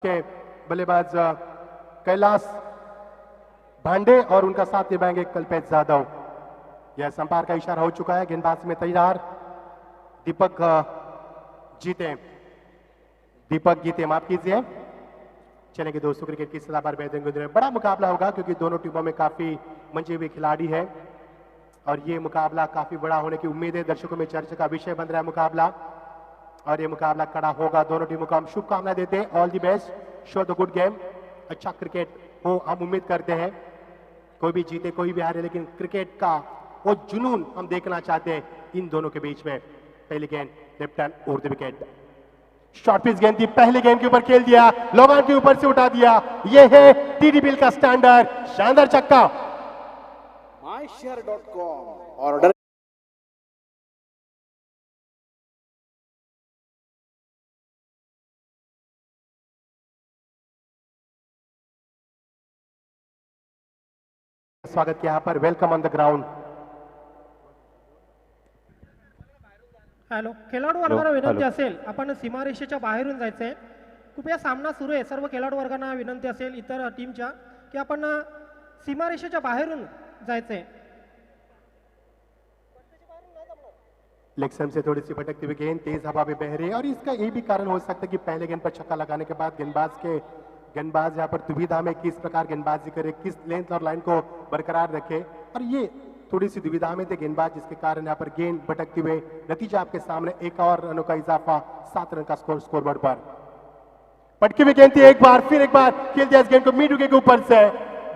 के बल्लेबाज कैलाश भांडे और उनका साथ निभाएंगे कल्पेश जाधव। यह संपार का इशारा हो चुका है। गेंदबाज में तैयार दीपक गीते माफ कीजिए। चलेंगे दोस्तों, क्रिकेट की सदा पर बेहतरीन गुजरे बड़ा मुकाबला होगा क्योंकि दोनों टीमों में काफी मंजे हुए खिलाड़ी हैं और ये मुकाबला काफी बड़ा होने की उम्मीद है। दर्शकों में चर्चा का विषय बन रहा है मुकाबला और ये मुकाबला कड़ा होगा। दोनों टीमों को हम शुभकामनाएं देते हैं। All the best, show the good game. अच्छा क्रिकेट हो हम उम्मीद करते हैं। कोई भी जीते कोई भी हारे, लेकिन क्रिकेट का वो जुनून हम देखना चाहते हैं इन दोनों के बीच में। पहली गेंद left hand over the wicket, short pitch गेंद थी, पहले गेंद के ऊपर खेल दिया, लोगान के ऊपर से उठा दिया। ये है टीडी बिल का स्टैंडर्ड, शानदार छक्का। myshare.com ऑर्डर स्वागत किया यहाँ पर, welcome on the ground. Hello, खेळाडू वर्गाला विनंती असेल आपण सीमारेषेच्या बाहेरून जायचंय। कृपया सामना सुरू आहे। सर्व खेळाडू वर्गांना विनंती असेल इतर टीमच्या की आपण सीमारेषेच्या बाहेरून जायचंय। लेग स्टंप से थोड़ी सी भटकती हुई गेंद तेज हवा में बह रही है और इसका ये भी कारण हो सकता है कि पहले गेंद पर छक्का लगाने के बाद गेंदबाज यहाँ पर दुविधा में किस प्रकार गेंदबाजी करे, किस लेंथ और लाइन को बरकरार रखे, और ये थोड़ी सी दुविधा में थे गेंदबाज, जिसके कारण यहाँ पर गेंद भटकती हुए नतीजा आपके सामने। एक और रनों का इजाफा, 7 रन का स्कोरबोर्ड पर। पटकी हुई गेंद थी, एक बार खेल दिया इस गेंद को मिड विकेट के ऊपर से।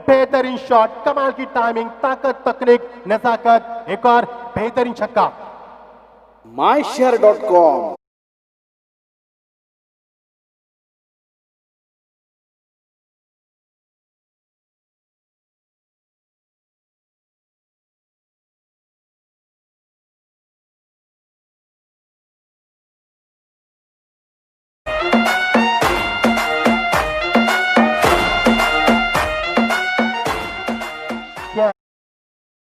बेहतरीन शॉट, कमाल की टाइमिंग, ताकत, तकनीक, नजाकत, एक और बेहतरीन छक्का। myshare.com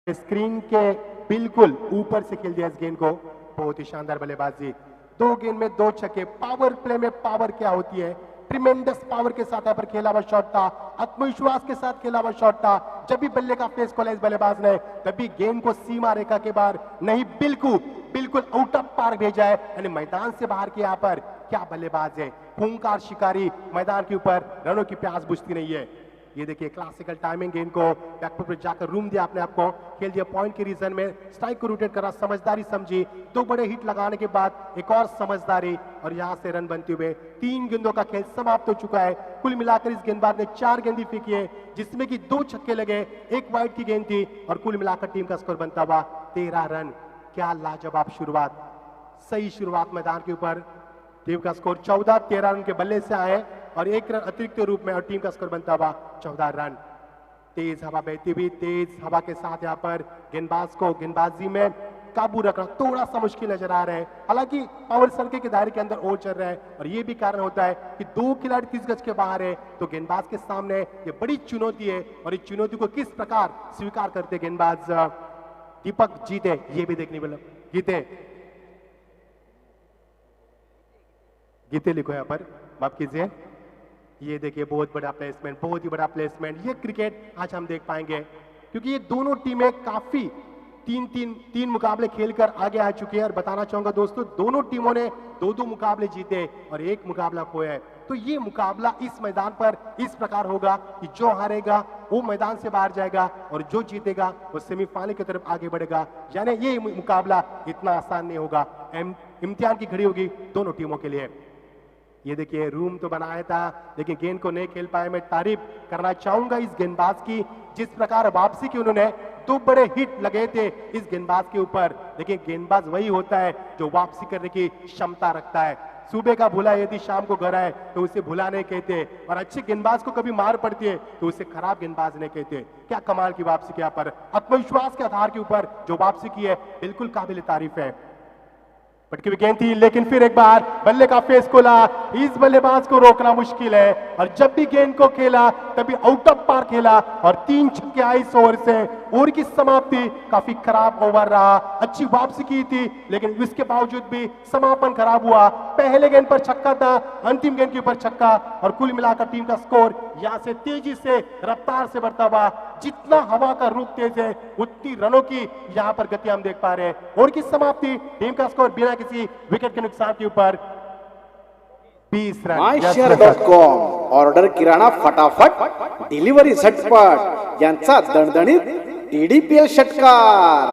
स्क्रीन के बिल्कुल ऊपर से खेल दिया इस गेंद को। बहुत ही शानदार बल्लेबाजी, 2 गेंद में 2 छक्के। पावर प्ले में पावर क्या होती है, ट्रिमेंडस पावर के साथ यहाँ पर खेला हुआ शॉट था, आत्मविश्वास के साथ खेला हुआ शॉट था। जब भी बल्ले का फेस खोला इस बल्लेबाज ने, तभी गेंद को सीमा रेखा के बाहर नहीं, बिल्कुल आउट ऑफ पार्क भेजा है, यानी मैदान से बाहर के। यहाँ पर क्या बल्लेबाज है, खूंखार शिकारी, मैदान के ऊपर रनों की प्यास बुझती नहीं है। ये देखिए क्लासिकल टाइमिंग, गेंद को बैकफुट पर जाकर रूम दिया अपने आप को, खेल दिया पॉइंट के रीजन में, स्ट्राइक को रोटेट करा, समझदारी समझी। 2 बड़े हिट लगाने के बाद एक और समझदारी और यहां से रन बनते हुए 3 गेंदों का खेल समाप्त हो चुका है। कुल मिलाकर इस गेंदबाज ने 4 गेंदें फेंकी है, जिसमें कि 2 छक्के लगे, 1 वाइड की गेंद थी और कुल मिलाकर टीम का स्कोर बनता हुआ 13 रन। क्या लाजवाब शुरुआत, सही शुरुआत मैदान के ऊपर। टीम का स्कोर 14, 13 रन के बल्ले से आए और 1 रन अतिरिक्त रूप में, और टीम का स्कोर बनता हुआ 14 रन। तेज हवा बहती हुई, तेज हवा के साथ यहाँ पर गेंदबाज को गेंदबाजी में काबू रखना थोड़ा सा मुश्किल नजर आ रहा है। हालांकि पावर सर्कल के दायरे के अंदर और चल रहा है और ये भी कारण होता है कि 2 खिलाड़ी 30 गज के बाहर है, तो गेंदबाज के सामने ये बड़ी चुनौती है और इस चुनौती को किस प्रकार स्वीकार करते गेंदबाज दीपक जीते, ये भी देखने वाला। गीते लिखो यहाँ पर, माफ कीजिए। ये देखिए बहुत बड़ा प्लेसमेंट, बहुत ही बड़ा प्लेसमेंट। ये क्रिकेट आज हम देख पाएंगे क्योंकि ये दोनों टीमें काफी तीन मुकाबले खेलकर आगे आ चुकी है। और बताना चाहूंगा दोस्तों, दोनों टीमों ने 2-2 मुकाबले जीते और 1 मुकाबला खोया है। तो ये मुकाबला इस मैदान पर इस प्रकार होगा कि जो हारेगा वो मैदान से बाहर जाएगा और जो जीतेगा वो सेमीफाइनल की तरफ आगे बढ़ेगा। यानी ये मुकाबला इतना आसान नहीं होगा, इम्तिहान की घड़ी होगी दोनों टीमों के लिए। ये देखिए रूम तो बनाया था लेकिन गेंद को नहीं खेल पाए। मैं तारीफ करना चाहूंगा इस गेंदबाज की, जिस प्रकार वापसी की उन्होंने 2 बड़े हिट लगे थे इस गेंदबाज के ऊपर। लेकिन गेंदबाज वही होता है जो वापसी करने की क्षमता रखता है। सुबह का भूला यदि शाम को घर आए तो उसे भूला नहीं कहते, और अच्छे गेंदबाज को कभी मार पड़ती है तो उसे खराब गेंदबाज नहीं कहते। क्या कमाल की वापसी की यहाँ पर, आत्मविश्वास के आधार के ऊपर जो वापसी की है, बिल्कुल काबिल तारीफ है। पटकी हुई गेंद थी, लेकिन फिर एक बार बल्ले का फेस खोला, इस बल्लेबाज को रोकना मुश्किल है। और जब भी गेंद को खेला तभी आउट ऑफ पार खेला और 3 छक्के 22 ओवर से ओवर की समाप्ति, काफी खराब ओवर रहा, अच्छी वापसी की थी लेकिन इसके बावजूद भी समापन खराब हुआ। पहले गेंद पर छक्का था, अंतिम गेंद के ऊपर छक्का, और कुल मिलाकर टीम का स्कोर यहां से तेजी से रफ्तार से बढ़ता हुआ, जितना हवा का रुख तेज है उतनी रनों की यहां पर गति हम देख पा रहे हैं। ओवर की समाप्ति, टीम का स्कोर बिना किसी विकेट के नुकसान के ऊपर 20 रन। myshare.com ऑर्डर किराणा फटाफट, डिलिव्हरी झटपट, यांचा दणदणीत TDPL षटकार।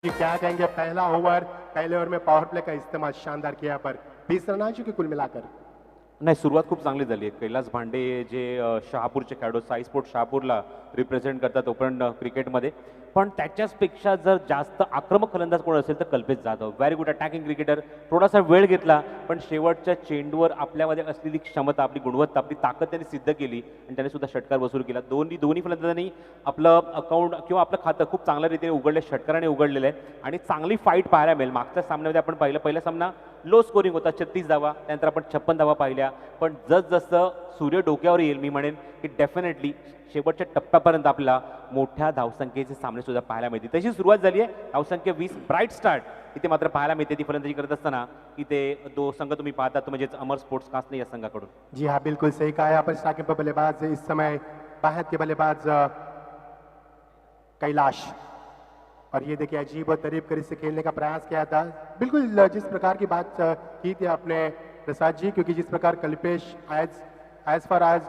क्या कहेंगे, पहला ओवर, पहले ओवर में पॉवर प्ले का इस्तेमाल शानदार किया पर 20 रन आ चुके कुल मिलाकर। नाही, सुरुवात खूप चांगली झाली आहे। कैलास भांडे जे शहापूरचे खेळाडू, साई स्पोर्ट शहापूरला रिप्रेझेंट करतात ओपन क्रिकेटमध्ये, पण त्याच्याचपेक्षा जर जास्त आक्रमक फलंदाज कोण असेल तर Kalpesh Jadhav, very good attacking cricketer. थोडासा वेळ घेतला पण शेवटच्या चेंडूवर आपल्यामध्ये असलेली क्षमता, आपली गुणवत्ता, आपली ताकद त्यांनी सिद्ध केली आणि त्याने सुद्धा षटकार वसूल केला। दोन्ही फलंदाजांनी आपलं अकाउंट किंवा आपलं खातं खूप चांगल्या रीतीने उघडले, षटकाराने उघडलेलं आहे आणि चांगली फाईट पाहायला मिळेल। मागच्या सामन्यामध्ये आपण पाहिलं, पहिला सामना लो स्कोरिंग होता, 36 धावा, त्यानंतर आपण 56 धावा पाहिल्या, पण जसजसं सूर्य डोक्यावर येईल मी म्हणेन की डेफिनेटली शेवटच्या टप्प्यापर्यंत आपल्याला मोठ्या धावसंख्येचे सामने सुद्धा पाहायला मिळतील। तशी सुरुवात झाली आहे, धावसंख्या 20, ब्राईट स्टार्ट इथे मात्र पाहायला मिळते ती फलंदाजी करत असताना। इथे दो संघ तुम्ही पाहता तो म्हणजेच अमर स्पोर्ट्स कास्टने या संघाकडून। जी हाँ, बिल्कुल सही कहा। यहाँ पर स्टार्टिंग पर बल्लेबाज इस समय बाहर के बल्लेबाज कैलाश, और ये देखिए अजीब और तरीब कर से खेलने का प्रयास किया था। बिल्कुल जिस प्रकार की बात की थी आपने प्रसाद जी, क्योंकि जिस प्रकार Kalpesh as far as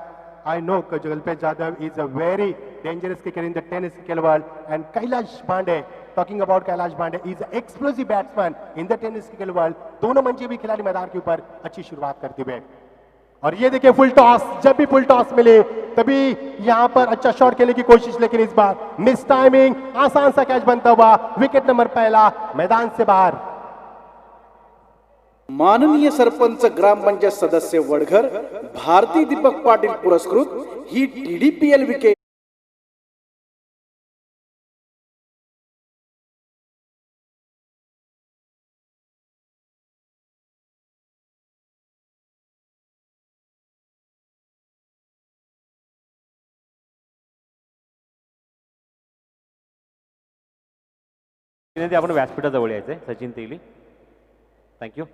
I know Kajolpesh Jadhav is a very dangerous kicker in the tennis skill world, and Kailash Bhande, talking about Kailash Bhande, is an explosive batsman in the tennis skill world। दोनों मंचे भी खिलाड़ी मैदान के ऊपर अच्छी शुरुआत करते हुए, और ये देखिए फुल टॉस, जब भी फुल टॉस मिले तभी यहाँ पर अच्छा शॉट खेलने की कोशिश, लेकिन इस बार मिस टाइमिंग, आसान सा कैच बनता हुआ, विकेट नंबर पहला मैदान से बाहर। माननीय सरपंच ग्रामपंचायत सदस्य वडघर भारती दीपक पाटील पुरस्कृत ही TDPL विकेट। आपण व्यासपीठाजवळ यायचंय, सचिन तेली, थँक्यू।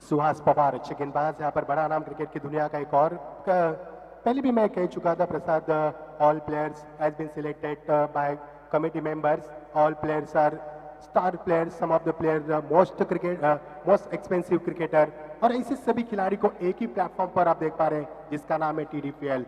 सुहास पवार अच्छे गेंदबाज, यहाँ पर बड़ा नाम क्रिकेट की दुनिया का एक और पहले भी मैं कह चुका था Prasad, all players has been selected by committee members, all players are star players, some of the players most expensive cricketer, और ऐसे सभी खिलाड़ी को एक ही प्लेटफॉर्म पर आप देख पा रहे हैं जिसका नाम है TDPL।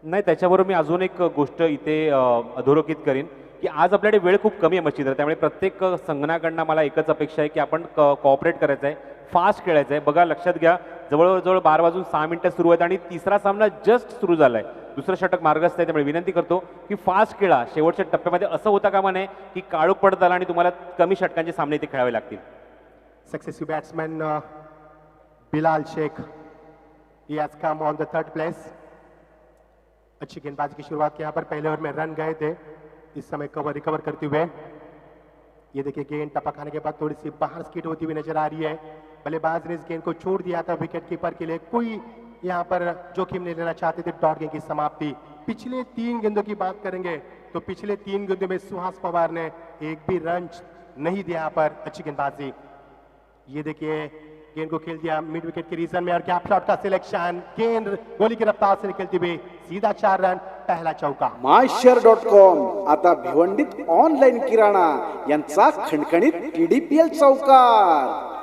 नाही, त्याच्याबरोबर मी अजून एक गोष्ट इथे अधोरेखित करीन की आज आपल्याकडे वेळ खूप कमी आहे मच्छिंद्र, त्यामुळे प्रत्येक संघाकडनं मला एकच अपेक्षा आहे की आपण कोऑपरेट करायचं आहे, फास्ट खेळायचं आहे। बघा, लक्षात घ्या, जवळजवळ 12 वाजून 6 मिनिटं सुरू आहेत आणि तिसरा सामना जस्ट सुरू झाला आहे, दुसरं षटक मार्गस्थ आहे, त्यामुळे विनंती करतो की फास्ट खेळा। शेवटच्या टप्प्यामध्ये असं होता कामा नये की काळोख पडत आला आणि तुम्हाला कमी षटकांचे सामने इथे खेळावे लागतील। Successive batsman Bilal Shaikh, he has come on the third place। अच्छी गेंदबाजी की शुरुआत की, यहाँ पर पहले ओवर में रन गए थे, इस समय कवर रिकवर करते हुए, ये देखिए गेंद टपक आने के बाद थोड़ी सी बाहर स्किड होती हुई नजर आ रही है। बल्लेबाज ने इस गेंद को छोड़ दिया था विकेट कीपर के लिए, कोई यहाँ पर जोखिम नहीं लेना चाहते थे। डॉट गेंद की समाप्ति, पिछले 3 गेंदों की बात करेंगे तो पिछले 3 गेंदों में सुहास पवार ने एक भी रन नहीं दिया। यहाँ पर अच्छी गेंदबाजी, ये देखिए गेंद को खेल दिया मिड विकेट के रीजन में, और गैप शॉट का सिलेक्शन, गेंद गोली की रफ्तार से निकलती हुई सीधा 4 रन, पहला चौका। myshare.com आता भिवंडीत ऑनलाईन किराणा यांचा खणखणीत TDPL चौकार।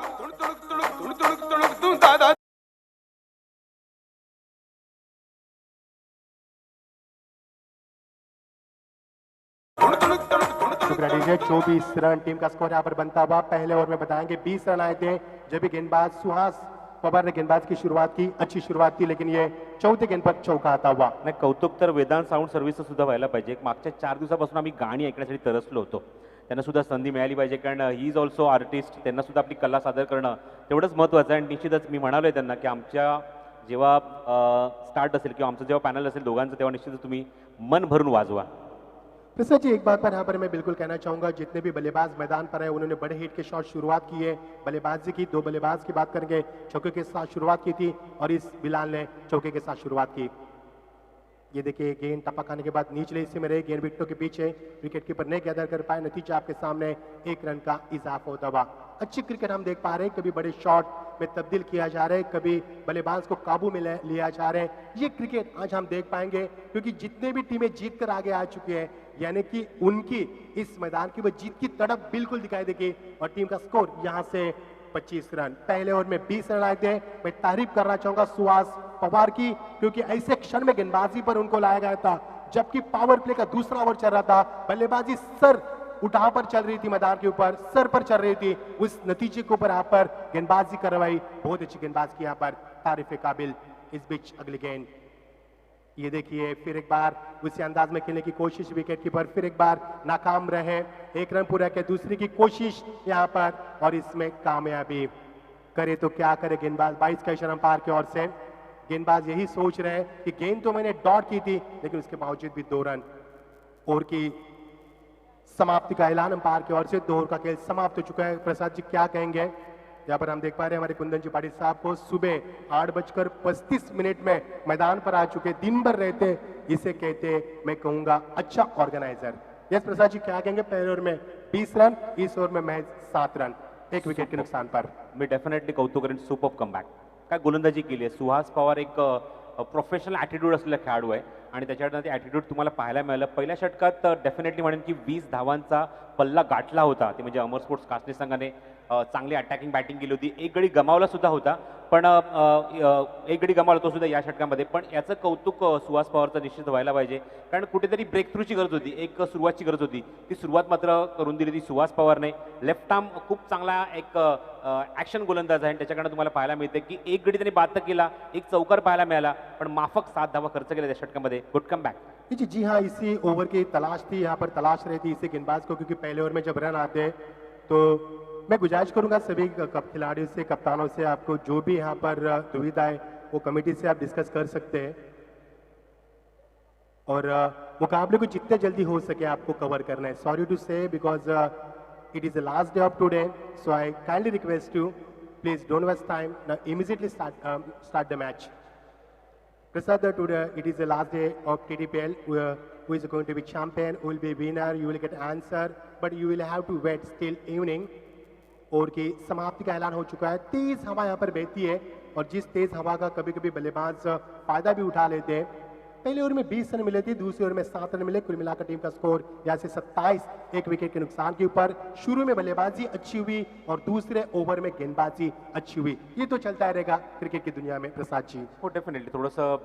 शुक्रिया, 24 रन टीम का स्कोर यहाँ पर बनता हुआ। पहले ओवर में बताएंगे 20 रन आए थे जब भी गेंदबाज सुहास पवार ने गेंदबाज की शुरुआत की, अच्छी शुरुआत की, लेकिन ये चौथे गेंद पर चौका आता हुआ। नाही, कौतुक तर वेदांत साऊंड सर्व्हिसचं सुद्धा व्हायला पाहिजे। मागच्या 4 दिवसापासून आम्ही गाणी ऐकण्यासाठी तरसलो होतो, त्यांना सुद्धा संधी मिळाली पाहिजे, कारण ही इज ऑल्सो आर्टिस्ट, त्यांना सुद्धा आपली कला सादर करणं तेवढंच महत्त्वाचं आहे। आणि निश्चितच मी म्हणालो आहे त्यांना की आमच्या जेव्हा स्टार्ट असेल किंवा आमचं जेव्हा पॅनल असेल दोघांचं, तेव्हा निश्चितच तुम्ही मन भरून वाजवा। प्रसाद जी, एक बात पर यहाँ पर मैं बिल्कुल कहना चाहूंगा, जितने भी बल्लेबाज मैदान पर है उन्होंने बड़े हिट के शॉट शुरुआत की है। बल्लेबाजी की, 2 बल्लेबाज की बात करेंगे, चौके के साथ शुरुआत की थी और इस बिलाल ने चौके के साथ शुरुआत की। ये देखिए, गेंद टपक आने के बाद निचले हिस्से में रहे, गेंद विकेटों के पीछे, विकेट कीपर नहीं गैदर कर पाए, नतीजा आपके सामने 1 रन का इजाफा होता हुआ। अच्छी क्रिकेट हम देख पा रहे हैं, कभी बड़े शॉट में तब्दील किया जा रहा है, कभी बल्लेबाज को काबू में लिया जा रहा है। ये क्रिकेट आज हम देख पाएंगे, क्योंकि जितने भी टीमें जीत कर आगे आ चुकी है, यानी कि उनकी इस मैदान की वो जीत की तड़प बिल्कुल दिखाई देगी। और टीम का स्कोर यहाँ से 25 रन, पहले ओवर में 20 रन आए थे। मैं तारीफ करना चाहूंगा सुहास पवार की, क्योंकि ऐसे क्षण में गेंदबाजी पर उनको लाया गया था जबकि पावर प्ले का दूसरा ओवर चल रहा था। बल्लेबाजी सर उठा पर चल रही थी, मैदान के ऊपर सर पर चल रही थी। उस नतीजे के ऊपर यहाँ पर गेंदबाजी करवाई, बहुत अच्छी गेंदबाजी यहाँ पर, तारीफ काबिल। इस बीच अगली गेंद, ये देखिए फिर एक बार उसी अंदाज में खेलने की कोशिश, विकेट कीपर फिर एक बार नाकाम रहे। 1 रन पूरा किया, दूसरी की कोशिश यहाँ पर और इसमें कामयाबी। करे तो क्या करे गेंदबाज, 22 का इशारा अंपायर की ओर से। गेंदबाज यही सोच रहे हैं कि गेंद तो मैंने डॉट की थी, लेकिन उसके बावजूद भी 2 रन। ओवर की समाप्ति का ऐलान अंपायर की ओर से, 2 ओवर का खेल समाप्त हो चुका है। प्रसाद जी क्या कहेंगे? यहाँ पर हम देख पा रहे हैं हमारे कुंदन जी पाटिल साहब को सुबह 8:35 में मैदान पर आ चुके, दिन भर रहते, इसे कहते मैं कहूंगा अच्छा ऑर्गेनाइजर। यस प्रसाद जी क्या कहेंगे? पहले ओवर में 20 रन, इस ओवर में महज 7 रन, 1 विकेट के नुकसान पर। मी डेफिनेटली कौतुक करेन, सुपर कमबॅक. काय गोलंदाजी केली आहे. सुहास पवार एक प्रोफेशनल ॲटिट्यूड असलेला खेळाडू आहे आणि त्याच्याकडनं ते ॲटिट्यूड तुम्हाला पाहायला मिळालं. पहिल्या षटकात डेफिनेटली म्हणेन की 20 धावांचा पल्ला गाठला होता. ते म्हणजे अमर स्पोर्ट्स कास्टने संघाने चांगली अटॅकिंग बॅटिंग केली होती. एक गडी गमावला सुद्धा होता, पण एक गडी गमावला तो सुद्धा या षटकामध्ये. पण याचं कौतुक सुहास पवारचं निश्चित व्हायला पाहिजे, कारण कुठेतरी ब्रेक थ्रूची गरज होती, एक सुरुवातची गरज होती. ती सुरुवात मात्र करून दिली ती सुहास पवारने. लेफ्ट आर्म खूप चांगला एक ॲक्शन गोलंदाज आहे आणि त्याच्याकडनं तुम्हाला पाहायला मिळते की एक गडी त्यांनी बाद केला, एक चौकार पाहायला मिळाला, पण माफक 7 धावा खर्च केल्या त्या षटकामध्ये. Good come back. जी हाँ, इसी ओवर की तलाश थी, यहाँ पर तलाश रहती इसी गेंदबाज को, क्योंकि पहले ओवर में जब रन आते हैं तो मैं गुजारिश करूंगा सभी खिलाड़ियों से, कप्तानों से, आपको जो भी यहाँ पर दुविधा है वो कमेटी से आप डिस्कस कर सकते हैं और मुकाबले को जितने जल्दी हो सके आपको कवर करना है. Sorry to say because it is the last day of today, so I kindly request you please don't waste time, immediately start the match. Prasad, today it is the last day of TDPL. Who is going to be champion? Who will be winner? You will get answer, but you will have to wait till evening. और की समाप्ति का ऐलान हो चुका है. तेज हवा यहाँ पर बहती है और जिस तेज हवा का कभी कभी बल्लेबाज फायदा भी उठा लेते हैं. पहले ओवर में 20 रन मिले थे, दूसरे ओवर में 7 रन मिले. कुल मिलाकर टीम का स्कोर यहाँ से 27, 1 विकेट के नुकसान के ऊपर. शुरू में बल्लेबाजी अच्छी हुई और दूसरे ओवर में गेंदबाजी अच्छी हुई. ये तो चलता रहेगा क्रिकेट की दुनिया में. प्रसाद जी हो, डेफिनेटली थोडंसं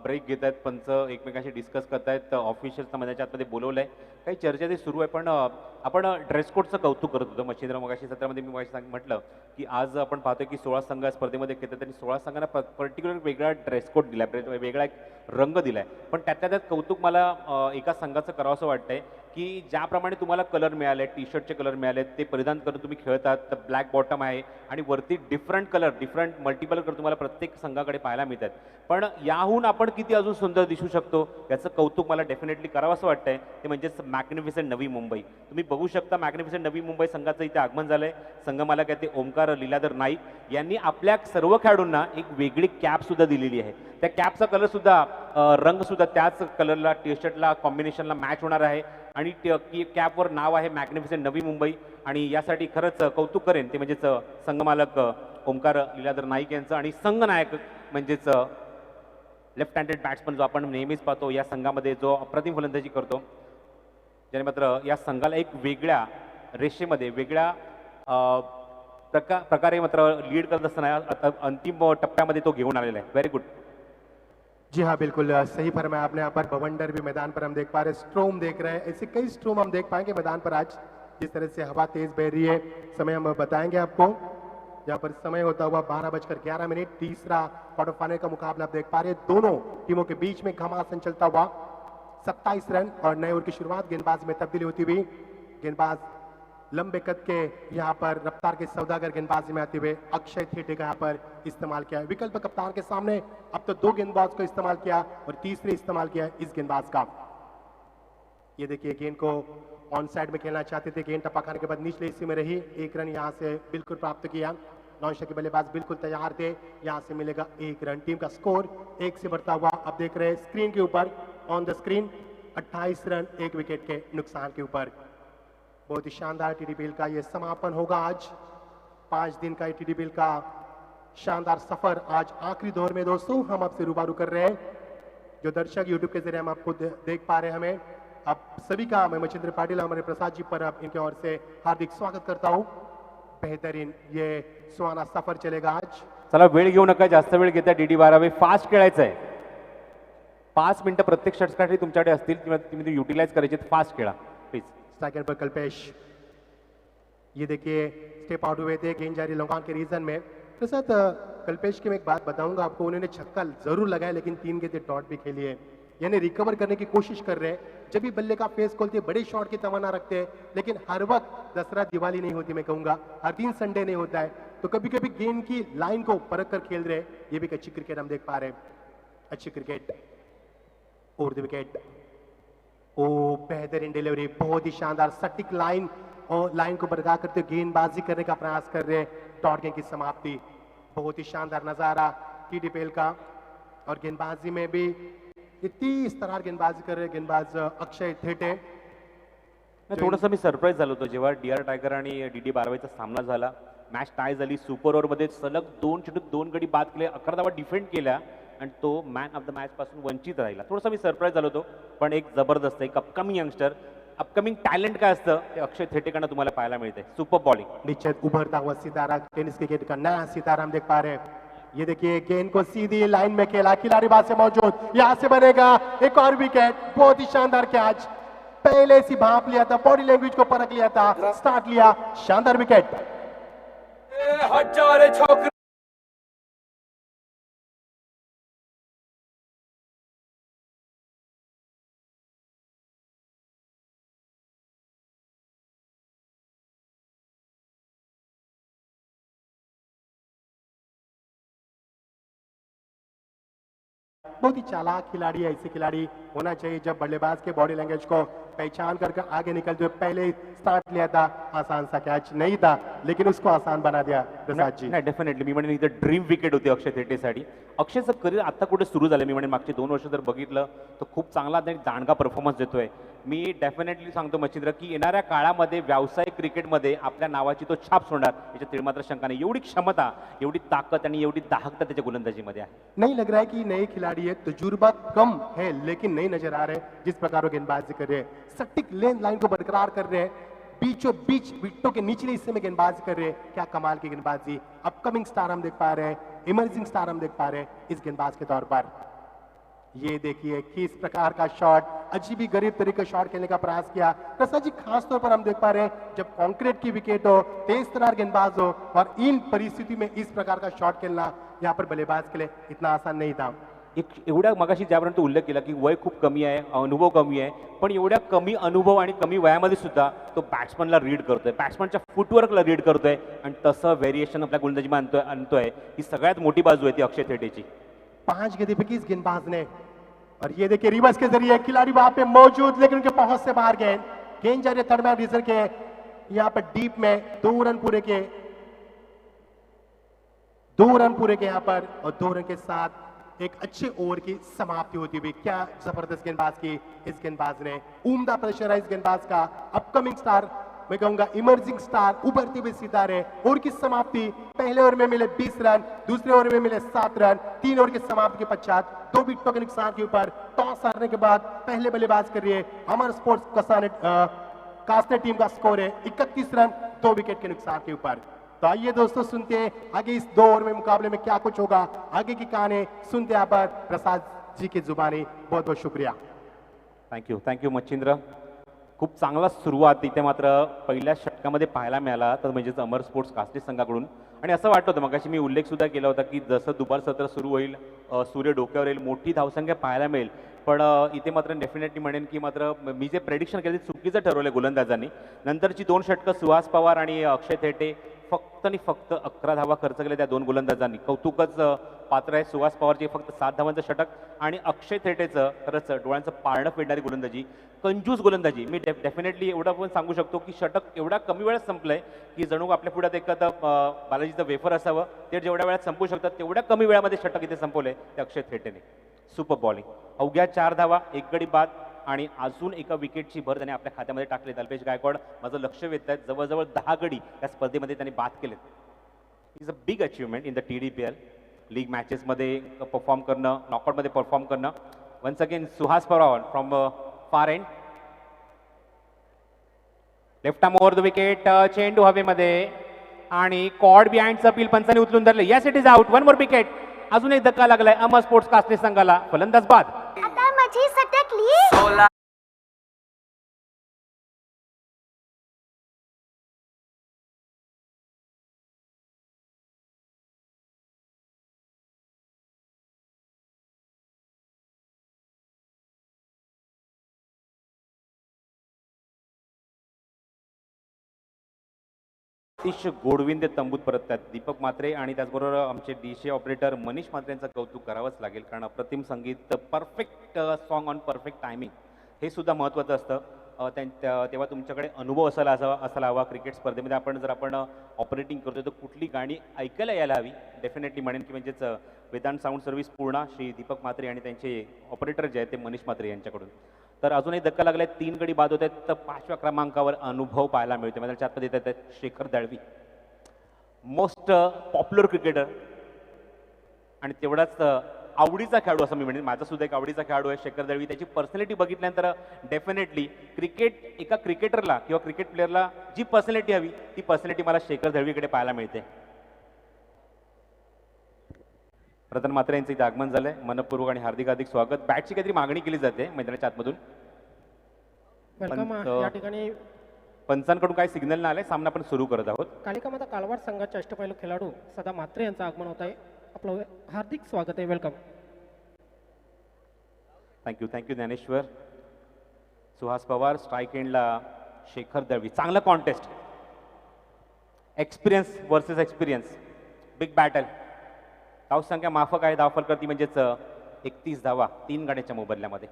ब्रेक घेत आहेत, पंच एकमेकांशी डिस्कस करतायत. ऑफिशियल्स मैदानाच्या आतमध्ये बोलवलंय, काही चर्चा ते सुरू आहे. पण आपण ड्रेस कोडचं कौतुक करत होतो. मच्छिंद्र मगाशी सत्रामध्ये मी मगाशी म्हटलं की आज आपण पाहतोय की 16 संघ स्पर्धेमध्ये खेळतात आणि 16 संघांना पर्टिक्युलर वेगळा ड्रेस कोड दिला, वेगळा एक रंग दिलाय. पण त्यातल्या त्यात कौतुक मला एका संघाचं करावं असं वाटतंय की ज्याप्रमाणे तुम्हाला कलर मिळाले, टी शर्टचे कलर मिळाले, ते परिधान करून तुम्ही खेळतात. तर ब्लॅक बॉटम आहे आणि वरती different colour, different multiple colour तुम्हाला प्रत्येक संघाकडे पाहायला मिळतात. पण याहून आपण किती अजून सुंदर दिसू शकतो याचं कौतुक मला डेफिनेटली करावं असं वाटतंय. ते म्हणजेच मॅग्निफिसंट नवी मुंबई. तुम्ही बघू शकता मॅग्निफिसंट नवी मुंबई संघाचं इथे आगमन झालंय. संघमालक आहे ते ओमकार लीलाधर नाईक यांनी आपल्या सर्व खेळाडूंना एक वेगळी कॅप सुद्धा दिलेली आहे. त्या कॅपचा कलर सुद्धा, रंग सुद्धा त्याच कलरला, टी शर्टला, कॉम्बिनेशनला मॅच होणार आहे आणि कॅपवर नाव आहे मॅग्निफिसंट नवी मुंबई. आणि यासाठी खरंच कौतुक करेन ते म्हणजेच संघमालक ओमकार लीलाधर नाईक यांचं आणि संघनायक म्हणजेच लेफ्ट हँडेड बॅट्समन जो आपण नेहमीच पाहतो या संघामध्ये, जो अप्रतिम फलंदाजी करतो, ज्याने मात्र या संघाला एक वेगळ्या रेषेमध्ये, वेगळ्या प्रकारे मात्र लीड करत असताना अंतिम टप्प्यामध्ये तो घेऊन आलेला आहे. Very good. जी हाँ, बिल्कुल सही फरमाया आपने. यहाँ पर बवंडर भी मैदान पर हम देख पा रहे हैं, स्ट्रोम देख रहे हैं. ऐसे कई स्ट्रोम हम देख पाएंगे मैदान पर आज. जिस तरह से हवा तेज बह रही है, समय हम बताएंगे आपको. यहाँ पर समय होता हुआ 12:11. तीसरा क्वार्टर फाइनल का मुकाबला आप देख पा रहे हैं. दोनों टीमों के बीच में घमासान चलता हुआ. 27 रन और नए ओवर की शुरुआत. गेंदबाज में तब्दीली होती हुई. गेंदबाज लंबे कद के यहाँ पर रफ्तार के सौदागर गेंदबाजी में आते हुए अक्षय थेटे का यहाँ पर इस्तेमाल किया. विकल्प कप्तान के सामने अब तो 2 गेंदबाज को इस्तेमाल किया और तीसरे इस्तेमाल किया इस गेंदबाज का. ये देखिए गेंद को ऑन साइड में खेलना चाहते थे, गेंद टपा खाने के बाद निचले हिस्से में रही, एक रन यहाँ से बिल्कुल प्राप्त किया। नौशा के बल्लेबाज बिल्कुल तैयार थे, यहाँ से मिलेगा एक रन। टीम का स्कोर 1 से बढ़ता हुआ अब देख रहे हैं स्क्रीन के ऊपर, on the screen 28 run 1 wicket के नुकसान के ऊपर। बहुत ही शानदार टीडीपीएल का ये समापन होगा आज। 5 दिन का टीडीपीएल का शानदार सफर आज आखिरी दौर में दोस्तों हम आपसे रूबरू कर रहे हैं। जो दर्शक यूट्यूब के जरिए हम आपको देख पा रहे हैं, हमें आप सभी का मैं मचिंद्र पाटिल हमारे प्रसाद जी पर अब इनके ओर से हार्दिक स्वागत करता हूं। बेहतरीन ये सुहाना सफर चलेगा आज। चला वेळ घेऊ नका, जास्त वेळ घेता डीडी 12 फास्ट खेळायचं आहे. 5 मिनिटं प्रत्येक षटकासाठी तुमच्याकडे असतील किंवा तुम्ही युटिलाइज करायचे, फास्ट खेळा प्लीज. सेकंड पर कल्पेश, ये देखिए स्टेप आउट हुए थे गेंद जारी लंकान के रीजन में। प्रसाद कल्पेश की मैं एक बात बताऊंगा आपको, उन्होंने छक्का जरूर लगाया लेकिन 3 गेंदें डॉट भी खेली है, यानी रिकवर करने की कोशिश कर रहे हैं। जब भी बल्ले का फेस खोलते बड़े शॉट की तमन्ना रखते हैं, लेकिन हर वक्त दसरा दिवाली नहीं होती, मैं कहूंगा हर दिन संडे नहीं होता है, तो कभी कभी गेंद की लाइन को परख कर खेल रहे हैं। ये भी एक अच्छी क्रिकेट हम देख पा रहे हैं, अच्छी क्रिकेट। ओवर द विकेट, ओ बेहतरीन डिलीवरी, बहुत ही शानदार सटीक लाइन और लाइन को बरकरार करते हुए गेंदबाजी करने का प्रयास कर रहे हैं। डॉट गेंद की समाप्ति, बहुत ही शानदार नजारा टीडीपीएल का। और गेंदबाजी में भी इतनी इस तरह गेंदबाजी कर रहे गेंदबाज अक्षय थेटे. थोडंसं मी सरप्राईज झालो होतो जेव्हा डीआर टायगर आणि डीडी 12 सामना झाला. मॅच टाय झाली. सुपर ओव्हरमध्ये सलग 2 चेंडूत 2 गडी बाद केले, 11 धावा डिफेंड केल्या आणि तो मॅन ऑफ द मॅच पासून वंचित राहिला. थोडंसं मी सरप्राईज झालो होतो, पण एक जबरदस्त एक अपकमिंग यंगस्टर, अपकमिंग टॅलेंट काय असतं ते अक्षय थेटेकडनं तुम्हाला पाहायला मिळते. Super bowling. नीचे उभरता हुआ सितारा, टेनिस क्रिकेट का नया सितारा हम देख पा रहे हैं. ये देखिए गेंद को सीधी लाइन में खेला, खिलाड़ी बात से मौजूद, यहां से बनेगा एक और विकेट. बहुत ही शानदार कैच, पहले से भाप लिया था, बॉडी लैंग्वेज को परख लिया था, स्टार्ट लिया, शानदार विकेट. बहुत ही चालाक खिलाड़ी है, ऐसे खिलाड़ी होना चाहिए जब बल्लेबाज के बॉडी लैंग्वेज को पहचान करके आगे निकलते हुए पहले स्टार्ट लिया था. आसान सा कैच नहीं था, लेकिन उसको आसान बना दिया प्रसाद जी. नाही डेफिनेटली मी म्हणेन इथं ड्रीम विकेट होती अक्षय थेटेसाठी. अक्षयचं करिअर आता कुठे सुरू झालं, मी म्हणेन मागचे 2 वर्ष जर बघितलं तर खूप चांगला आणि दांडगा परफॉर्मन्स देतोय. मी डेफिनेटली सांगतो मच्छिंद्र की येणाऱ्या काळामध्ये व्यावसायिक क्रिकेटमध्ये आपल्या नावाची तो छाप सोडणार याच्यात तिळमात्र शंका नाही. एवढी क्षमता, एवढी ताकद आणि एवढी दाहकता त्याच्या गोलंदाजीमध्ये आहे. नहीं लग रहा है कि नए खिलाड़ी है, तजुर्बा कम है लेकिन नहीं नजर आ रहे जिस प्रकार वो गेंदबाजी कर रहे हैं. सटीक लेन लाइन को बरकरार कर रहे हैं, बीचों बीच विकेटों के निचले हिस्से में गेंदबाजी कर रहे हैं. क्या कमाल की गेंदबाजी. अपकमिंग स्टार हम देख पा रहे हैं, इमर्जिंग स्टार हम देख पा रहे हैं इस गेंदबाज के तौर पर. ये देखिए किस प्रकार का शॉट, अजीब ही गरीब तरीके शॉट खेलने का प्रयास किया प्रसाद जी. खास तौर पर हम देख पा रहे हैं जब कॉन्क्रीट की विकेट हो, तेज तरार गेंदबाज हो और इन परिस्थिति में इस प्रकार का शॉट खेलना यहाँ पर बल्लेबाज के लिए इतना आसान नहीं था. एक एवढ्या मगाशी ज्यापर्यंत तू उल्लेख केला की वय खूप कमी आहे, अनुभव कमी आहे, पण एवढ्या कमी अनुभव आणि कमी वयामध्ये सुद्धा तो बॅट्समनला रीड करतोय, बॅट्समनच्या फुटवर्कला रीड करतोय आणि तसं व्हेरिएशन आपल्या गोलंदाजीमध्ये आणतोय. ही सगळ्यात मोठी बाजू आहे ती अक्षय थेटेची. 5 गेंदें फेंकी इस गेंदबाज ने और ये देखिए रिवर्स के जरिए खिलाड़ी वहां पे मौजूद लेकिन उनके पहुंच से बाहर गए. गेंद जा रही है थर्ड मैन रीजन के यहाँ पर डीप में 2 रन पूरे के, 2 रन पूरे के यहाँ पर और 2 रन के साथ एक अच्छे ओवर की समाप्ति होती हुई. क्या जबरदस्त गेंदबाज की इस गेंदबाज ने, उम्दा प्रेशर है इस गेंदबाज का. अपकमिंग स्टार, मैं कहूंगा इमर्जिंग स्टार, उभरते हुए सितारे. ओवर की समाप्ति, पहले ओवर में मिले 20 रन, दूसरे ओवर में मिले 7 रन, 3 ओवर की समाप्ति के पश्चात 2 विकेटों के नुकसान के ऊपर टॉस हारने के बाद पहले बल्लेबाज कर रही है अमर स्पोर्ट्स कास्ने टीम का स्कोर है 31 रन 2 विकेट के नुकसान के ऊपर. तो आइए दोस्तों सुनते हैं आगे इस 2 ओवर में मुकाबले में क्या कुछ होगा. आगे की कहानी सुनते यहाँ पर प्रसाद जी की जुबानी. बहुत बहुत शुक्रिया. थँक्यू मच्छिंद्र. खूप चांगला सुरुवात इथे मात्र पहिल्या षटकामध्ये पाहायला मिळाला तर म्हणजेच अमर स्पोर्ट्स कास्टे संघाकडून. आणि असं वाटत होतं, मगाशी मी उल्लेख सुद्धा केला होता की जसं दुपार सत्र सुरू होईल सूर्य डोक्यावर येईल, मोठी धावसंख्या पाहायला मिळेल. पण इथे मात्र डेफिनेटली म्हणेन की मात्र मी जे प्रेडिक्शन केलं ते चुकीचं ठरवलं गोलंदाजांनी. नंतरची 2 षटकं सुहास पवार आणि अक्षय थेटे फक्त आणि फक्त 11 धावा खर्च केल्या त्या 2 गोलंदाजांनी. कौतुकच पात्र आहे सुहास पवारची फक्त 7 धावांचं षटक आणि अक्षय थेटेचं खरंच डोळ्यांचं पारणं फेडणारी गोलंदाजी, कंजूस गोलंदाजी. मी डेफिनेटली एवढं पण सांगू शकतो की षटक एवढ्या कमी वेळात संपलंय की जणू आपल्या पुढ्यात एखादं बालाजीचं वेफर असावं, ते जेवढ्या वेळात संपू शकतात तेवढ्या कमी वेळामध्ये षटक इथे संपवलंय त्या अक्षय थेटेने. सुपर बॉलिंग, अवघ्या 4 धावा, 1 गडी बाद आणि अजून एका विकेटची भर त्याने आपल्या खात्यामध्ये टाकली. अल्पेश गायकवाड माझं लक्ष वेधत आहेत, जवळजवळ 10 गडी या स्पर्धेमध्ये त्यांनी बाद केलेत. Is a big achievement in the TDPL. League मॅचेसमध्ये परफॉर्म करणं, नॉकआउटमध्ये परफॉर्म करणं. Once again Suhas Pawar from far end, left arm over the wicket, चेंडू हवेमध्ये आणि कॉर्ड बिहाइंडचं अपील पंचाने उचलून धरले. Yes, it is out. 1 more wicket. अजून एक धक्का लागलाय अमर स्पोर्ट्स कास्टे संघाला. फलंदाज बाद. आता माझी सटकली. अतिश गोडविंद तंबूत परततात दीपक म्हात्रे आणि त्याचबरोबर आमचे डीजे ऑपरेटर मनीष म्हात्रे यांचं कौतुक करावंच लागेल, कारण अप्रतिम संगीत, perfect song on perfect timing, हे सुद्धा महत्त्वाचं असतं. तेव्हा तुमच्याकडे अनुभव असायला हवा. क्रिकेट स्पर्धेमध्ये जर आपण ऑपरेटिंग करतोय तर कुठली गाणी ऐकायला यायला हवी. डेफिनेटली म्हणेन की म्हणजेच वेदांत साऊंड सर्व्हिस पूर्ण श्री दीपक म्हात्रे आणि त्यांचे ऑपरेटर जे आहेत ते मनीष म्हात्रे यांच्याकडून. तर अजूनही धक्का लागलाय, 3 गडी बाद होत आहेत. तर 5व्या क्रमांकावर अनुभव पाहायला मिळतो. माझ्या चातमध्ये येत आहेत Shekhar Dalvi, most popular cricketer आणि तेवढाच आवडीचा खेळाडू असं मी म्हणेन. माझा सुद्धा एक आवडीचा खेळाडू आहे शेखर दळवी. त्याची पर्सनॅलिटी बघितल्यानंतर डेफिनेटली एका क्रिकेटरला किंवा क्रिकेट प्लेअरला जी पर्सनॅलिटी हवी ती पर्सनॅलिटी मला शेखर दळवीकडे पाहायला मिळते. रतन म्हात्रे यांचं इथे आगमन झालंय. मनपूर्वक आणि हार्दिक स्वागत. बॅटची काहीतरी मागणी केली जाते मैदानाच्या आतमधून. वेलकम. या ठिकाणी पंचांकडून काही सिग्नल नाही आले, सामना आपण सुरू करत आहोत. कालिका माता कालवाड संघाचे अष्टपैलू खेळाडू सदा म्हात्रे यांचं आगमन होत आहे. आपलं हार्दिक स्वागत आहे. Welcome. Thank you Dnyaneshwar. Suhas Pawar strike एंडला शेखर दळवी. चांगलं contest, experience versus experience, big battle. धावसंख्या माफक आहे, धावफल करती म्हणजेच 31 धावा 3 गाड्याच्या मोबदल्यामध्ये.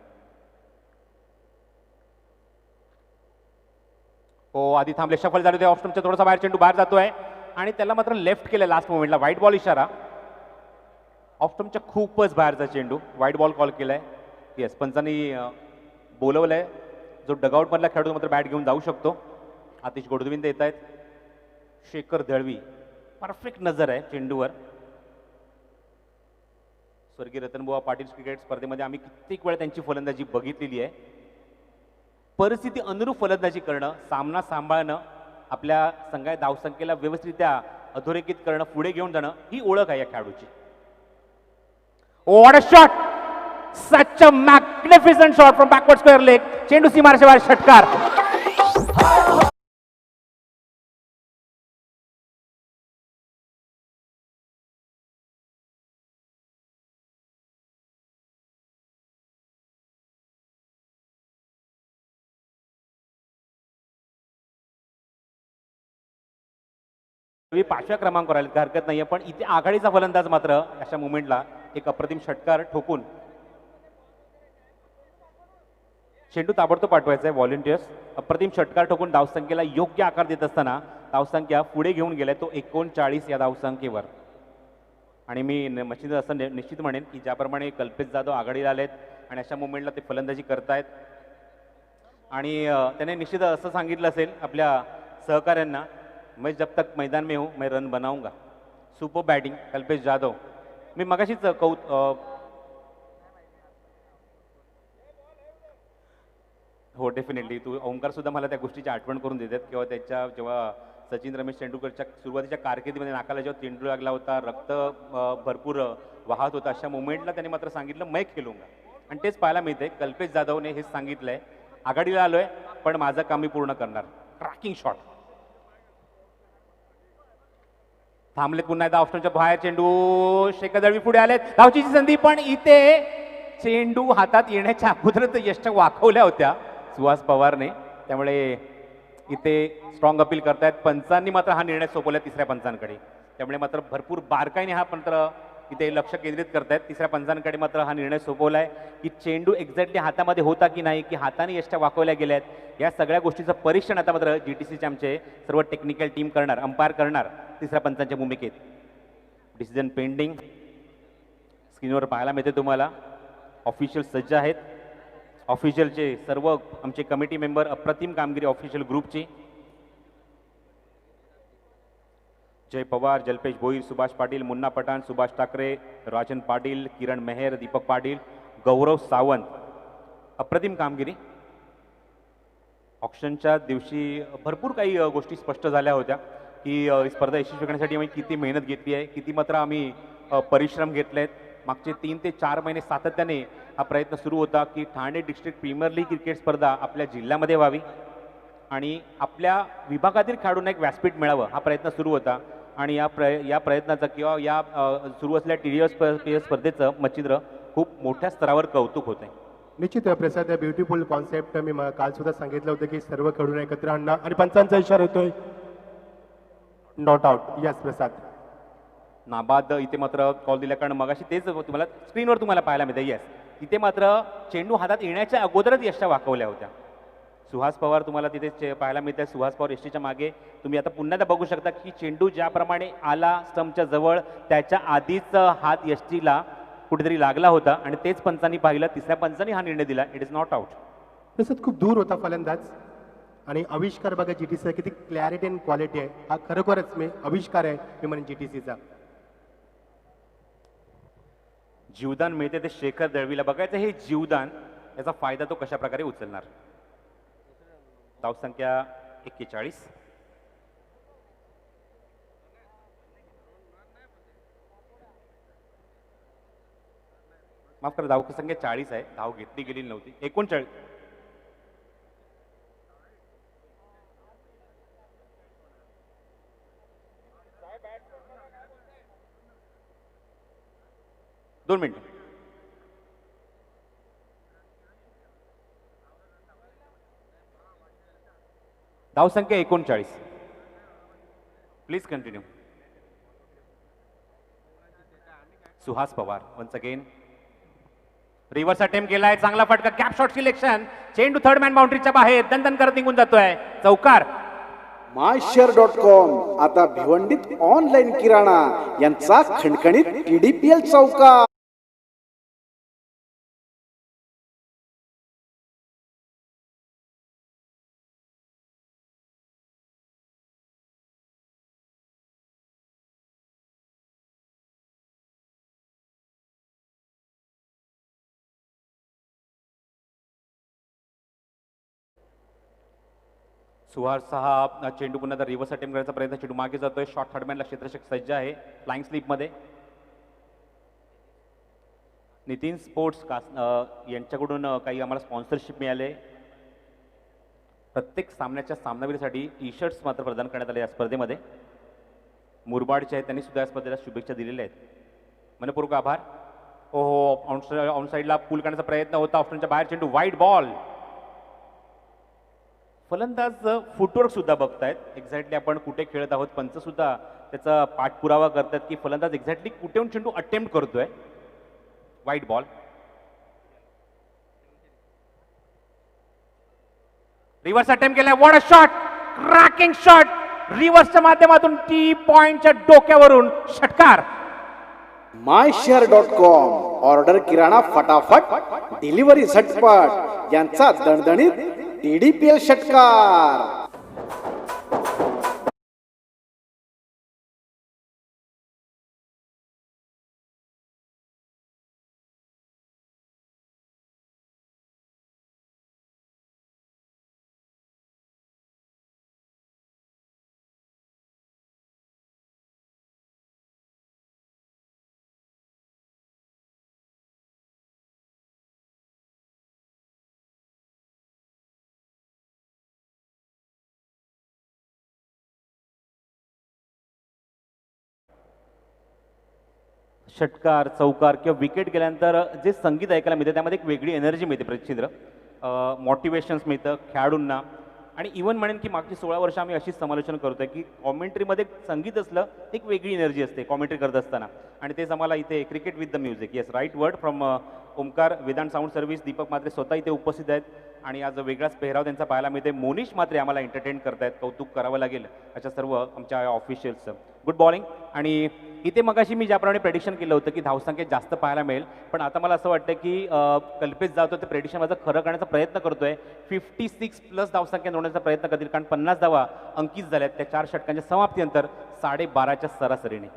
हो, आधी थांबले, शफल झाले होते. ऑफस्टमच्या थोडासा बाहेर चेंडू बाहेर जातोय आणि त्याला मात्र लेफ्ट केलं लास्ट मोमेंटला. व्हाईट बॉल इशारा. ऑफस्टमच्या खूपच बाहेरचा चेंडू, व्हाईट बॉल कॉल केलाय. येस, पंचांनी बोलवलंय. जो डगआउट मधला खेळाडू मात्र बॅट घेऊन जाऊ शकतो. आतिश गोडविंद येत आहेत. शेखर दळवी, परफेक्ट नजर आहे चेंडूवर. स्वर्गीय रतनबुवा पाटील क्रिकेट स्पर्धेमध्ये आम्ही कित्येक वेळा त्यांची फलंदाजी बघितलेली आहे. परिस्थिती अनुरूप फलंदाजी करणं, सामना सांभाळणं, आपल्या संघाच्या धावसंख्येला व्यवस्थितरित्या अधोरेखित करणं, पुढे घेऊन जाणं, ही ओळख आहे या खेळाडूची. What a shot, such a magnificent shot from backward square leg. चेंडू सीमारेषेच्या बाहेर, षटकार. मी 5व्या क्रमांकावर आले, हरकत नाहीये, पण इथे आघाडीचा फलंदाज मात्र अशा मुवमेंटला एक अप्रतिम षटकार ठोकून चेंडू ताबडतोब पाठवायचा आहे. व्हॉलेंटियर्स अप्रतिम षटकार ठोकून धावसंख्येला योग्य आकार देत असताना धावसंख्या पुढे घेऊन गेलाय तो 39 या धावसंख्येवर. आणि मी मशीद असं निश्चित म्हणेन की ज्याप्रमाणे कल्पेश जाधव आघाडीला आलेत आणि अशा मुवमेंटला ते फलंदाजी करतायत आणि त्याने निश्चित असं सांगितलं असेल आपल्या सहकाऱ्यांना, मैं जब तक मैदान में हूँ मैं रन बनाऊंगा. Super batting Kalpesh Jadhav. मी मगाशीच हो डेफिनेटली तू ओंकार सुद्धा मला त्या गोष्टीची आठवण करून देतात किंवा त्याच्या जेव्हा सचिन रमेश तेंडुलकरच्या सुरुवातीच्या कारकिर्दीमध्ये नाकाला जेव्हा चेंडू लागला होता, रक्त भरपूर वाहत होता, अशा मुवमेंटला त्यांनी मात्र सांगितलं मैं खेळूंगा. आणि तेच पाहायला मिळते. कल्पेश जाधवने हेच सांगितलंय, आघाडीला आलोय पण माझं काम मी पूर्ण करणार. Tracking shot. थांबलेत पुन्हा एकदा ऑप्शनच्या बाहेर चेंडू शेखर दळवी पुढे आलेत धावचीची संधी पण इथे चेंडू हातात येण्याच्या अगोदरच यष्ट वाकवल्या होत्या सुहास पवारने त्यामुळे इथे स्ट्रॉंग अपील करतायत पंचांनी मात्र हा निर्णय सोपवला तिसऱ्या पंचांकडे त्यामुळे मात्र भरपूर बारकाईने हा मात्र इथे लक्ष केंद्रित करतायत तिसऱ्या पंचांकडे मात्र हा निर्णय सोपवलाय की चेंडू एक्झॅक्टली हातामध्ये होता की नाही की हाताने यष्ट्या वाकवल्या गेल्यात या सगळ्या गोष्टीचं परीक्षण आता मात्र GTCचे आमचे सर्व टेक्निकल टीम करणार अंपायर करणार तिसऱ्या पंचांच्या भूमिकेत डिसिजन पेंडिंग स्क्रीनवर पाहायला मिळते तुम्हाला ऑफिशियल सज्ज आहेत ऑफिशियलचे सर्व आमचे कमिटी मेंबर अप्रतिम कामगिरी ऑफिशियल ग्रुपची जय पवार जल्पेश भोईर सुभाष पाटील मुन्ना पठाण सुभाष ठाकरे राजन पाटील किरण मेहर दीपक पाटील गौरव सावंत अप्रतिम कामगिरी ऑक्शनच्या दिवशी भरपूर काही गोष्टी स्पष्ट झाल्या होत्या की ही स्पर्धा यशस्वी करण्यासाठी आम्ही किती मेहनत घेतली आहे किती मात्र आम्ही परिश्रम घेतले आहेत मागचे 3 ते 4 महिने सातत्याने हा प्रयत्न सुरू होता की Thane district premier league cricket स्पर्धा आपल्या जिल्ह्यामध्ये व्हावी आणि आपल्या विभागातील खेळाडूंना एक व्यासपीठ मिळावं हा प्रयत्न सुरू होता आणि या प्रयत्नाचं किंवा या सुरू असलेल्या TDO स्पर्धेचं मच्छिंद्र खूप मोठ्या स्तरावर कौतुक होत आहे निश्चित प्रसाद ब्युटिफुल कॉन्सेप्ट मी काल सुद्धा सांगितलं होतं की सर्व खेळून एकत्र आणणं आणि पंचांचा इशारा येतोय नॉट आउट यस प्रसाद नाबाद इथे मात्र कॉल दिल्या कारण मगाशी तेच तुम्हाला स्क्रीनवर तुम्हाला पाहायला मिळतं येस तिथे मात्र चेंडू हातात येण्याच्या अगोदरच यष्टा वाकवल्या होत्या सुहास पवार तुम्हाला तिथे पाहायला मिळत आहे सुहास पवार यष्टीच्या मागे तुम्ही आता पुन्हा बघू शकता की चेंडू ज्याप्रमाणे आला स्टंपच्या जवळ त्याच्या आधीच हात यष्टीला कुठेतरी लागला होता आणि तेच पंचांनी पाहिलं तिसऱ्या पंचांनी हा निर्णय दिला इट इज नॉट आउट प्रसाद खूप दूर होता फलंदाज आणि आविष्कार बघा GTC किती क्लॅरिटी अँड क्वालिटी आहे हा खरोखरच मी आविष्कार आहे मी म्हणेन GTCचा जीवदान मिळते ते शेखर दळवीला बघायचं हे जीवदान याचा फायदा तो कशा प्रकारे उचलणार धावसंख्या 41 माफ करा धावसंख्या 40 आहे धाव घेतली गेलेली नव्हती 39 2 मिनिट धावसंख्या 39 please continue Suhas Pawar once again reverse attempt केलाय चांगला फटका कॅप शॉट सिलेक्शन चेंडू थर्ड मॅन बाउंड्रीच्या बाहेर दणदण करत निघून जातोय चौकार myshare.com आता भिवंडीत ऑनलाईन किराणा यांचा खणखणीत TDPL चौकार सुहास हा चेंडू पुन्हा रिव्हर्स अटेम्प्ट करायचा प्रयत्न चेंडू मागे जातोय शॉर्ट थर्डमॅनला क्षेत्ररक्षक सज्ज आहे फ्लाइंग स्लिपमध्ये नितीन स्पोर्ट्स यांच्याकडून काही आम्हाला स्पॉन्सरशिप मिळाले प्रत्येक सामन्याच्या सामनावीरासाठी टी-शर्ट्स मात्र प्रदान करण्यात आले या स्पर्धेमध्ये मुरबाडचे आहेत त्यांनी सुद्धा या स्पर्धेला शुभेच्छा दिलेल्या आहेत मनपूर्वक आभार हो ऑन साईडला पूल करण्याचा प्रयत्न होता ऑप्शनच्या बाहेर चेंडू वाईट बॉल फलंदाज फुटवर्क सुद्धा बघतायत एक्झॅक्टली आपण कुठे खेळत आहोत पंच सुद्धा त्याचा पाठपुरावा करतात की फलंदाज एक्झॅक्टली कुठेहून चेंडू अटेम्प्ट करतोय वाईट बॉल रिव्हर्स अटेम्प्ट केलाय what a shot cracking shot रिव्हर्सच्या माध्यमातून टी पॉइंटच्या डोक्यावरून षटकार myshare.com ऑर्डर किराणा फटाफट डिलिव्हरी झटपट यांचा दणदणीत TDPL षटकार षटकार चौकार किंवा विकेट गेल्यानंतर जे संगीत ऐकायला मिळतं त्यामध्ये एक वेगळी एनर्जी मिळते प्रचिंद्र, मोटिवेशन्स मिळतं खेळाडूंना. आणि इवन म्हणेन की मागची 16 वर्ष आम्ही अशीच समालोचन करतोय की कॉमेंट्रीमध्ये संगीत असलं एक वेगळी एनर्जी असते कॉमेंट्री करत असताना, आणि तेच आम्हाला इथे cricket with the music, yes right word from Omkar Vedant sound service. Deepak Mhatre स्वतः इथे उपस्थित आहेत आणि आज वेगळाच पेहराव त्यांचा पाहायला मिळते. मोनिश म्हात्रे आम्हाला एंटरटेन करतायत, कौतुक करावं लागेल अशा सर्व आमच्या ऑफिशियल्सचं. Good bowling. आणि इथे मगाशी मी ज्याप्रमाणे प्रेडिक्शन केलं होतं की धावसंख्येत जास्त पाहायला मिळेल, पण आता मला असं वाटतं की कल्पेश जाधव ते प्रेडिक्शन माझं खरं करण्याचा प्रयत्न करतोय. 56+ धावसंख्या नोंदवण्याचा प्रयत्न करतील, कारण 50 धावा अंकित झाल्यात त्या 4 षटकांच्या समाप्तीनंतर 12.5च्या सरासरीने.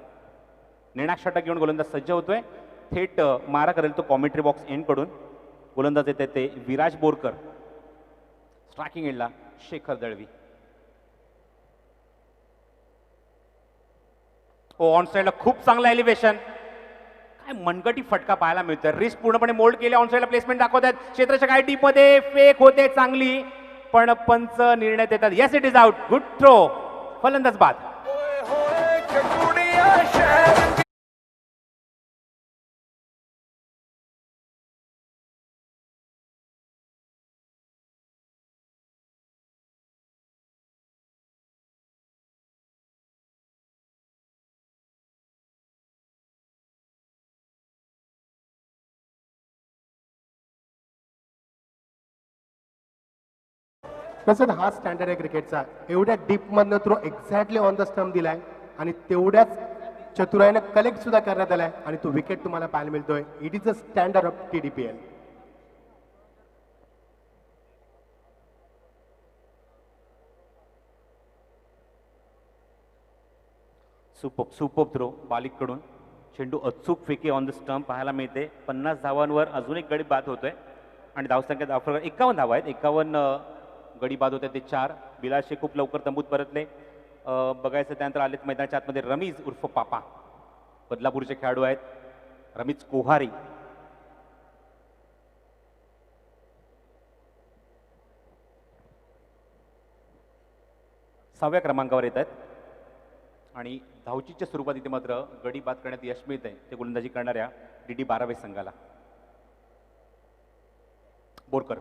निर्णायक षटक घेऊन गोलंदाज सज्ज होतोय. थेट मारा करेल तो कॉमेंट्री बॉक्स एंडकडून. गोलंदाज येते ते विराज बोरकर. स्ट्रायकिंग एंडला शेखर दळवी. ऑन साईडला खूप चांगलं एलिव्हेशन, काय मनगटी फटका पाहायला मिळतोय. रिस्क पूर्णपणे मोल्ड केले. ऑन साईडला प्लेसमेंट दाखवतात. क्षेत्राच्या काय डीप मध्ये फेक होते चांगली, पण पंच निर्णय देतात. Yes it is out. Good throw. फलंदाज बाद. तसंच हा स्टँडर्ड आहे क्रिकेटचा. एवढ्या डीपमधनं throw exactly on the stump दिलाय आणि तेवढ्याच चतुराईने कलेक्ट सुद्धा करण्यात आलाय आणि तो विकेट तुम्हाला पाहायला मिळतोय. It is a standard of TDPL. Super throw बालिककडून. चेंडू अचूक फेकी ऑन द स्टंप पाहायला मिळते. 50 धावांवर अजून एक गडी बाद होतोय आणि धावसंख्या 51 धावा आहेत. 51 गडी बाद होते ते 4. बिलाल शेख खूप लवकर तंबूत परतले. बघायचं त्यानंतर आलेत मैदानाच्या आतमध्ये रमीज उर्फ पापा, बदलापूरचे खेळाडू आहेत. रमीज कोहारी. सहाव्या क्रमांकावर येत आहेत आणि धावचीच्या स्वरूपात इथे मात्र गडी बाद करण्यात यश मिळत आहे ते गोलंदाजी करणाऱ्या DD 12 संघाला. बोरकर.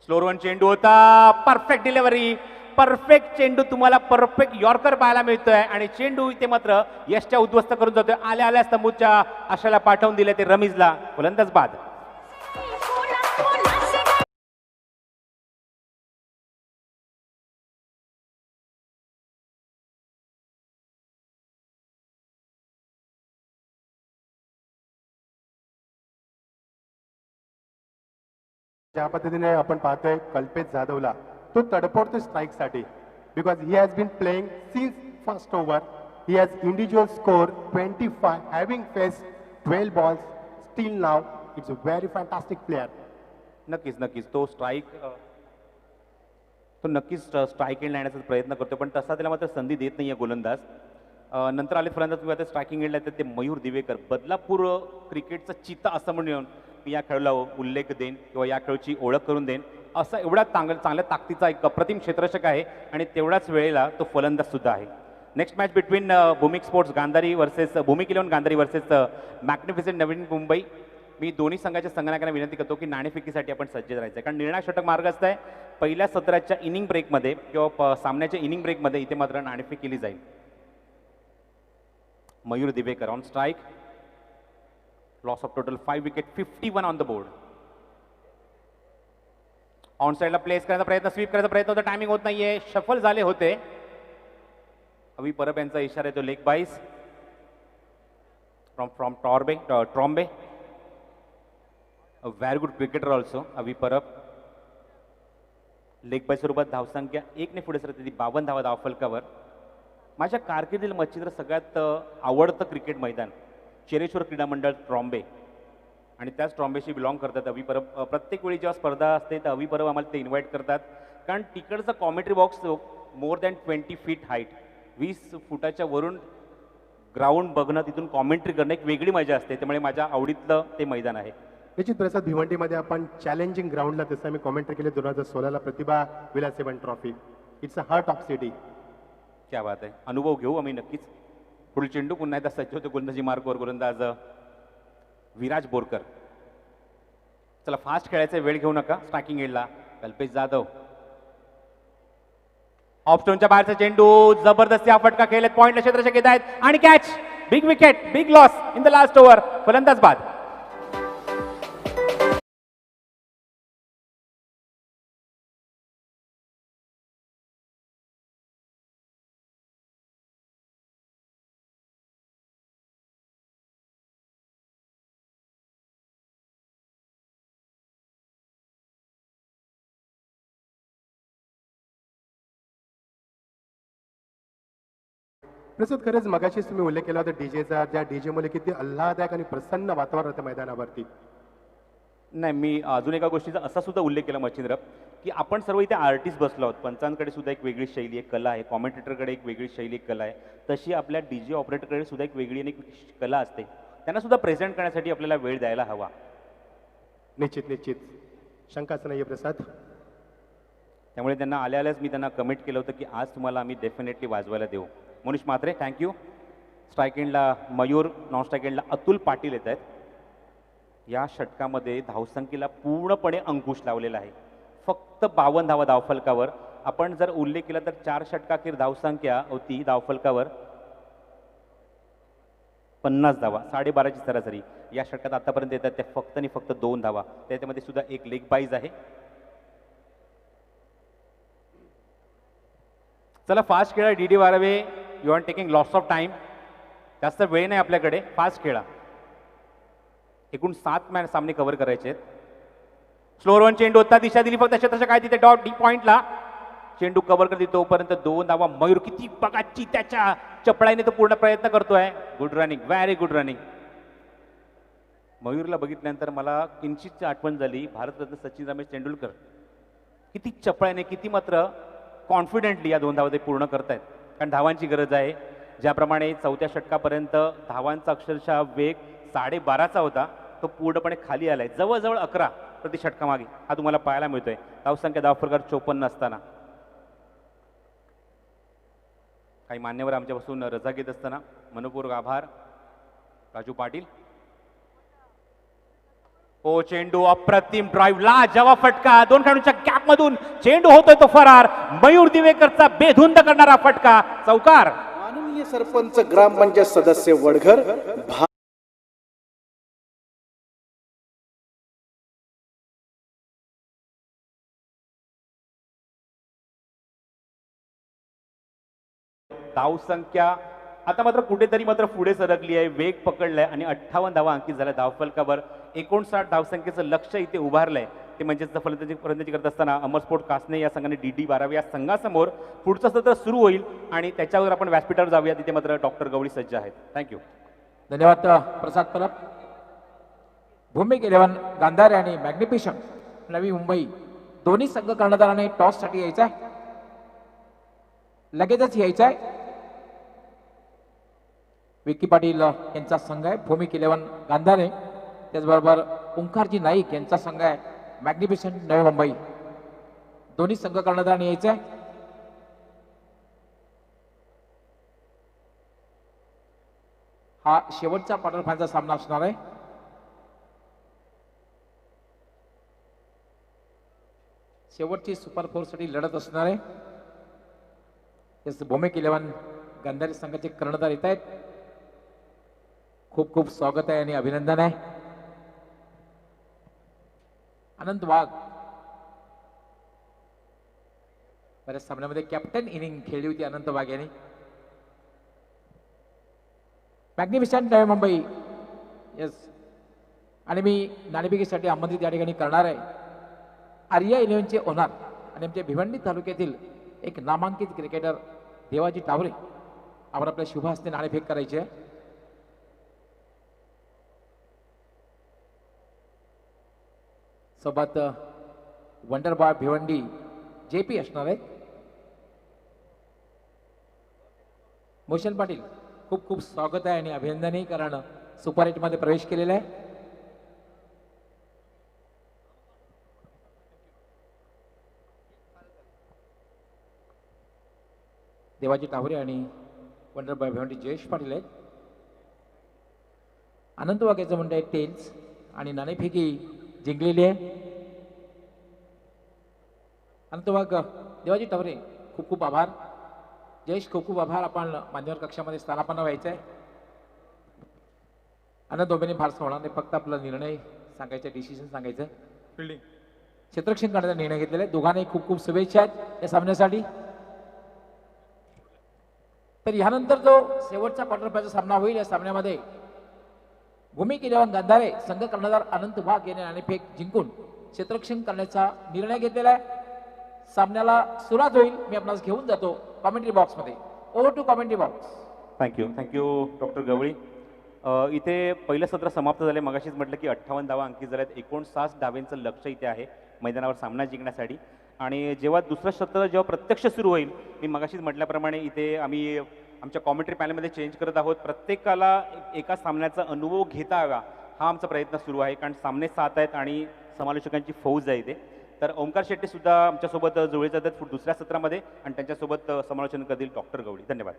स्लो रन चेंडू होता. Perfect delivery. परफेक्ट चेंडू तुम्हाला परफेक्ट यॉर्कर पाहायला मिळतोय आणि चेंडू इथे मात्र यशच्या उद्ध्वस्त करून जातोय. आल्या आल्या स्तंभूच्या आशाला पाठवून दिले ते रमीजला. गोलंदाज बाद. ज्या पद्धतीने आपण पाहतोय कल्पेश जाधवला, तो तडफडतो स्ट्राईकसाठी, because he has been playing since first over. He has individual score 25, having face 12 balls. Still now it's a very fantastic player. नक्कीच नक्कीच तो नक्कीच स्ट्राईक एंड आणण्याचा प्रयत्न करतो, पण तसा त्याला मात्र संधी देत नाहीये गोलंदाज. नंतर आले फलंदाज तुम्ही आता स्ट्रायकिंग एंडला येतात ते मयूर दिवेकर. बदलापूर क्रिकेटचा चिता असं म्हणून मी या खेळाला उल्लेख देईन किंवा या खेळची ओळख करून देईन. असा एवढा चांगल्या ताकदीचा एक अप्रतिम क्षेत्ररक्षक आहे आणि तेवढ्याच वेळेला तो फलंदाज सुद्धा आहे. नेक्स्ट मॅच बिटवीन भूमिक स्पोर्ट्स गांधारी वर्सेस भूमिक इलेव्हन गांधारी वर्सेस मॅग्निफिसेंट नवीन मुंबई. मी दोन्ही संघाच्या संघनायकांना विनंती करतो की नाणेफेकीसाठी आपण सज्ज राहायचं आहे, कारण निर्णायक षटक मार्ग असत आहे. पहिल्या सत्राच्या इनिंग ब्रेकमध्ये किंवा सामन्याच्या इनिंग ब्रेकमध्ये इथे मात्र नाणेफेक केली जाईल. Mayur Divekar on strike. Loss of total 5 wicket. 51 on the board. On साईडला प्लेस करायचा प्रयत्न, स्वीप करायचा प्रयत्न होता. टायमिंग होत नाहीये. शफल झाले होते. अभि परब यांचा इशारा येतो leg byes from Trombay. A very good cricketer also Abhi Parab. Leg bye स्वरूपात धावसंख्या 1 ने पुढे सरते ती 52 धावा धावफलकावर. माझ्या कारकिर्दीतील मच्छिंद्र सगळ्यात आवडतं क्रिकेट मैदान चेरेश्वर क्रीडा मंडळ ट्रॉम्बे, आणि त्याच ट्रॉम्बेशी बिलॉंग करतात अभि परब. प्रत्येक वेळी जेव्हा स्पर्धा असते तर अभि परब आम्हाला ते इन्व्हाइट करतात, कारण तिकडचा commentary box more than 20 feet height, 20 फुटाच्या वरून ग्राउंड बघणं, तिथून कॉमेंट्री करणं एक वेगळी मजा असते. त्यामुळे माझ्या आवडीतलं ते मैदान आहे. निश्चित प्रसाद, भिवंडीमध्ये आपण चॅलेंजिंग ग्राउंडला तसं आम्ही कॉमेंट्री केले 2016ला प्रतिभा विलासेवन trophy. It's a heart of city. क्या बात आहे. अनुभव घेऊ आम्ही नक्कीच. पुढील चेंडू पुन्हा एकदा सज्ज होते गोलंदाजी मार्गवर गोलंदाज विराज बोरकर. चला फास्ट खेळायचा वेळ घेऊ नका. स्ट्रायकिंग एंडला कल्पेश जाधव. ऑफस्टोनच्या बाहेरचा चेंडू जबरदस्ती हा फटका खेळलेत. पॉइंटला क्षेत्ररक्षक येत आहेत आणि catch. Big wicket, big loss in the last over. फलंदाज बाद. प्रसाद, खरंच मगाशीच तुम्ही उल्लेख केला होता डीजेचा. ज्या डीजे मुले किती आल्हाददायक आणि प्रसन्न वातावरण होतं मैदानावरती. नाही, मी अजून एका गोष्टीचा असा सुद्धा उल्लेख केला मच्छिंद्र, की आपण सर्व इथे आर्टिस्ट बसलो आहोत. पंचांकडे सुद्धा एक वेगळी शैली, एक कला आहे. कॉमेंटेटरकडे एक वेगळी शैली, एक कला आहे. तशी आपल्या डीजे ऑपरेटरकडे सुद्धा एक वेगळी आणि एक कला असते. त्यांना सुद्धा प्रेझेंट करण्यासाठी आपल्याला वेळ द्यायला हवा. निश्चित निश्चित, शंकाच नाही प्रसाद. त्यामुळे त्यांना आल्याच मी त्यांना कमिट केलं होतं की आज तुम्हाला आम्ही डेफिनेटली वाजवायला देऊ. मनीष म्हात्रे, थँक्यू. स्ट्राईक एंडला मयूर, नॉन स्ट्राईक एंडला अतुल पाटील येत आहेत. या षटकामध्ये धावसंख्येला पूर्णपणे अंकुश लावलेला आहे. फक्त 52 धावा धावफलकावर. आपण जर उल्लेख केला तर 4 षटकाखेर धावसंख्या होती धावफलकावर 50 धावा, 12.5ची सरासरी. या षटकात आतापर्यंत येतात त्या फक्त आणि फक्त 2 धावा. त्याच्यामध्ये सुद्धा एक लेग बाईज आहे. चला फास्ट खेळा. D D Warawe, you are taking loss of time. जास्त वेळ नाही आपल्याकडे, फास्ट खेळा. एकूण 7 मॅच सामने कव्हर करायचे आहेत. स्लोअर वन चेंडू होता, दिशा दिली फक्त क्षेत्ररक्षक काय तिथे डॉट डी पॉइंटला. चेंडू कव्हर करते तोपर्यंत 2 धावा. मयूर किती बघा त्याच्या चपळाईने तो पूर्ण प्रयत्न करतोय. Good running, very good running. मयूरला बघितल्यानंतर मला किंचितची आठवण झाली भारतरत्न सचिन रमेश तेंडुलकर. किती चपळाईने, किती मात्र कॉन्फिडेंटली या 2 धावा ते पूर्ण करतायत. कारण धावांची गरज आहे. ज्याप्रमाणे 4थ्या षटकापर्यंत धावांचा अक्षरशः वेग 12.5चा होता, तो पूर्णपणे खाली आलाय. जवळजवळ 11 प्रति षटकामागे हा तुम्हाला पाहायला मिळतोय. धावसंख्या धावफलकावर 54 असताना काही मान्यवर आमच्यापासून रजा घेत असताना मनपूर्वक आभार. राजू पाटील. ओ चेंडू, अप्रतिम ड्राईव्ह, लाजवाब फटका. 2 खेळाडूंच्या गॅप मधून चेंडू होतोय तो फरार. मयूर दिवेकरचा बेधुंद करणारा फटका, चौकार. माननीय सरपंच ग्रामपंचायत सदस्य वडघर. धावसंख्या आता मात्र कुठेतरी मात्र पुढे सरकली आहे. वेग पकडलाय आणि 58 धावा अंकित झाल्या धावफलकावर. 59 धावसंख्येचं लक्ष इथे उभारलंय. ते म्हणजेच फलंदाजी करत असताना अमरस्पोर्ट कासने या संघाने डी वारावे या संघासमोर पुढचं सत्र सुरू होईल आणि त्याच्यावर आपण व्यासपीठावर जाऊया. तिथे मात्र डॉक्टर गवळी सज्ज आहेत. थँक्यू. धन्यवाद प्रसाद परब. भूमिक 11 गांधारे आणि मॅग्निफिशंट नवी मुंबई दोन्ही संघ कर्णधाराने टॉससाठी यायचा आहे. लगेचच यायचा आहे. विक्की पाटील यांचा संघ आहे भूमिक 11 गांधारे. त्याचबरोबर ओंकारजी नाईक यांचा संघ आहे मॅग्निफिशंट नवी मुंबई. दोन्ही संघ कर्णधाराने यायचा आहे. हा शेवटचा क्वार्टर फायनलचा सामना असणार आहे. शेवटची सुपर 4 साठी लढत असणार आहे. भूमिक 11 गांधारी संघाचे कर्णधार येत आहेत. खूप खूप स्वागत आहे आणि अभिनंदन आहे. अनंत वाघ बऱ्याच सामन्यामध्ये कॅप्टन इनिंग खेळली होती अनंत वाघ यांनी. मॅग्निफिशंट नवी मुंबई येस. आणि मी नाणेफेकीसाठी आमंत्रित या ठिकाणी करणार आहे आर्या 11चे ओनर आणि आमच्या भिवंडी तालुक्यातील एक नामांकित क्रिकेटर देवाजी टावरे. आपण आपल्या शुभ हस्ते नाणेफेक करायची आहे. सोबत वंडर बॉय भिवंडी JP असणार आहेत. मोशन पाटील खूप खूप स्वागत आहे आणि अभिनंदनही कारण सुपर 8 मध्ये प्रवेश केलेला आहे. देवाजी टावरे आणि वंडर बाय भिवंडी जयेश पाटील आहेत. अनंत वाघेचं म्हणणं आहे टेल्स आणि नाणेफेकी जिंकलेली आहे. अनंत वाघ, देवाजी टवरे खूप खूप आभार. जयेश खूप खूप आभार. आपण मान्यवर कक्षामध्ये स्थानापन्न व्हायचं आहे. अनंत दोघांनी फारसं होणार नाही, फक्त आपला निर्णय सांगायचा, डिसिजन सांगायचं. फिल्डिंग क्षेत्ररक्षण करण्याचा निर्णय घेतलेला आहे. दोघांनाही खूप खूप शुभेच्छा आहेत या सामन्यासाठी. तर यानंतर जो शेवटचा क्वार्टर फायनलचा सामना होईल, या सामन्यामध्ये भूमिक 11 गांधारे संघ कर्णधार अनंत वाघ याने नाणेफेक जिंकून क्षेत्ररक्षण करण्याचा निर्णय घेतलेला आहे. सामन्याला सुरुवात होईल. मी आपणास घेऊन जातो कॉमेंट्री बॉक्समध्ये. Over to commentary box. Thank you doctor Gawali. इथे पहिलं सत्र समाप्त झाले. मगाशीच म्हटलं की 58 धावा अंकित झाल्यात. 59 धावेंचं लक्ष इथे आहे मैदानावर सामना जिंकण्यासाठी. आणि जेव्हा दुसरं सत्र जेव्हा प्रत्यक्ष सुरू होईल, मी मगाशीच म्हटल्याप्रमाणे इथे आम्ही आमच्या कॉमेंट्री पॅनलमध्ये चेंज करत आहोत. प्रत्येकाला एका सामन्याचा अनुभव घेता यावा हा आमचा प्रयत्न सुरू आहे, कारण सामने 7 आहेत आणि समालोचकांची फौज आहे इथे. तर ओंकार शेट्टी सुद्धा आमच्यासोबत जुळले जातात दुसऱ्या सत्रामध्ये आणि त्यांच्यासोबत समालोचन करतील डॉक्टर गवळी. धन्यवाद.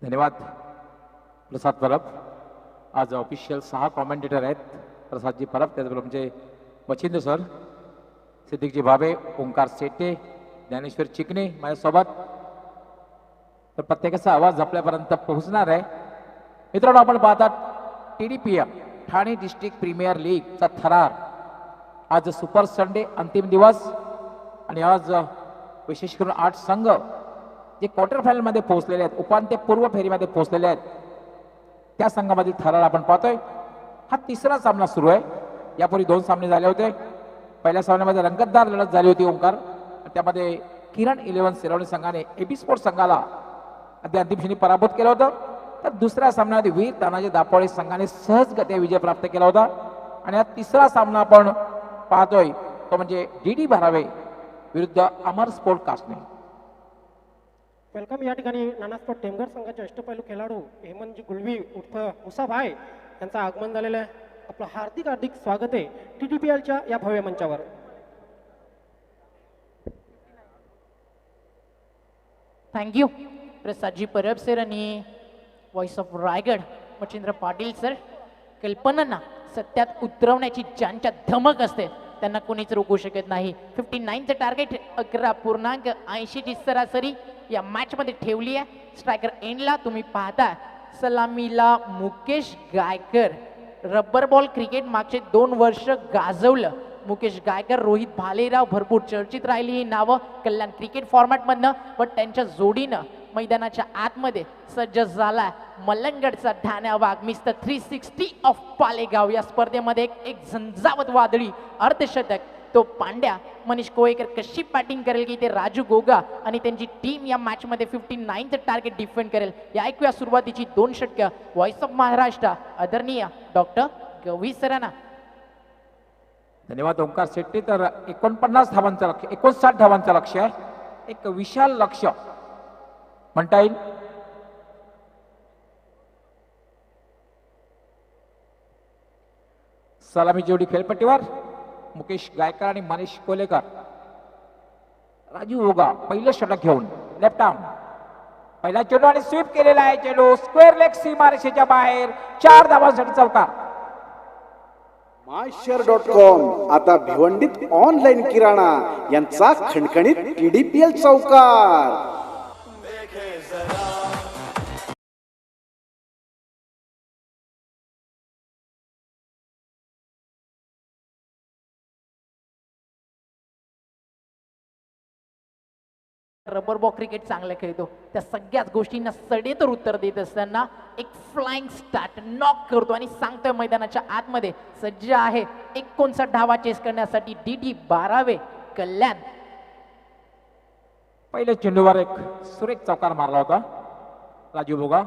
धन्यवाद प्रसाद परब. आज ऑफिशियल 6 कॉमेंटेटर आहेत. प्रसादजी परब, त्याचबरोबर आमचे मच्छिंद्र सर, सिद्दीकजी भाबे, ओंकार शेट्टे, ज्ञानेश्वर चिकणे माझ्यासोबत. तर प्रत्येकाचा आवाज आपल्यापर्यंत पोहोचणार आहे. मित्रांनो, आपण पाहतात TDPM ठाणे डिस्ट्रिक्ट प्रीमियर लीगचा थरार. आज सुपर संडे अंतिम दिवस आणि आज विशेष करून 8 संघ जे क्वार्टर फायनलमध्ये पोहोचलेले आहेत, उपांत्यपूर्व फेरीमध्ये पोहोचलेले आहेत, त्या संघामधील थरार आपण पाहतोय. हा तिसरा सामना सुरू आहे. यापूर्वी 2 सामने झाले होते. पहिल्या सामन्यामध्ये रंगतदार लढत झाली होती ओंकार, त्यामध्ये किरण 11 सिरवणी संघाने AB स्पोर्ट्स संघाला अगदी अंतिम क्षणी पराभूत केलं होतं. तर दुसऱ्या सामन्यामध्ये वीर तानाजी दापोळे संघाने सहजगत्या विजय प्राप्त केला होता. आणि हा तिसरा सामना आपण पाहतोय तो म्हणजे DD भारावे विरुद्ध अमर स्पोर्ट कास्टने. वेलकम. या ठिकाणी नाना स्पोर्ट टेमघर संघाचे अष्टपैलू खेळाडू हेमंतजी गुलवी उर्फ मुसाभाई यांचं आगमन झालेलं आहे. आपलं हार्दिक हार्दिक स्वागत आहे TTPLच्या या भव्य मंचावर. थँक्यू प्रसादजी परब सर आणि voice of Raigad Machhindra Patil sir. कल्पनांना सत्यात उतरवण्याची ज्यांच्या धमक असते त्यांना कोणीच रोखू शकत नाही. 59चं टार्गेट 11.80 ची सरासरी या मॅचमध्ये ठेवली आहे. स्ट्रायकर एंडला तुम्ही पाहता सलामीला Mukesh Gaikar. Rubber ball cricket मागचे 2 वर्ष गाजवलं मुकेश गायकर, रोहित भालेराव, भरपूर चर्चित राहिली ही नावं कल्याण क्रिकेट फॉर्मॅटमधनं. पण त्यांच्या जोडीनं मैदानाच्या आतमध्ये सज्ज झाला मलंगडचा ठाण्या वाघ मिस्टर 360 ऑफ पालेगाव. या स्पर्धेमध्ये एक झंझावत वादळी अर्धशतक तो पांड्या. मनीष कोळेकर कशी बॅटिंग करेल की ते राजू गोगा आणि त्यांची टीम या मॅचमध्ये 59चं टार्गेट डिफेंड करेल. या ऐकूया सुरुवातीची 2 षटकं व्हॉइस ऑफ महाराष्ट्र आदरणीय डॉक्टर गवळी सरांना. धन्यवाद ओंकार शेट्टी. तर 49 धावांचं लक्ष, 59 धावांचं लक्ष आहे. एक विशाल लक्ष म्हणता येईल. सलामी जोडी खेळपट्टीवर मुकेश गायकर आणि मनीष कोलेकर. राजू ओगा पहिलं षटक घेऊन लेफ्ट आर्म. पहिला चेंडू आणि स्वीप केलेला आहे. चेंडू स्क्वेअर लेग सीमारेषेच्या बाहेर. 4 धावांसाठी चौकार. myshare.com आता भिवंडीत ऑनलाईन किराणा यांचा खणखणीत TDPL चौकार. रबर बॉल क्रिकेट चांगलं खेळतो. त्या सगळ्याच गोष्टींना सडेतर उत्तर देत असताना एक फ्लाइंग स्टार्ट नॉक करतो आणि सांगतोय मैदानाच्या आतमध्ये सज्ज आहे 59 धावा चेस करण्यासाठी DD भारावे कल्याण. पहिल्या चेंडूवर एक सुरेख चौकार मारला होता राजू बोगा.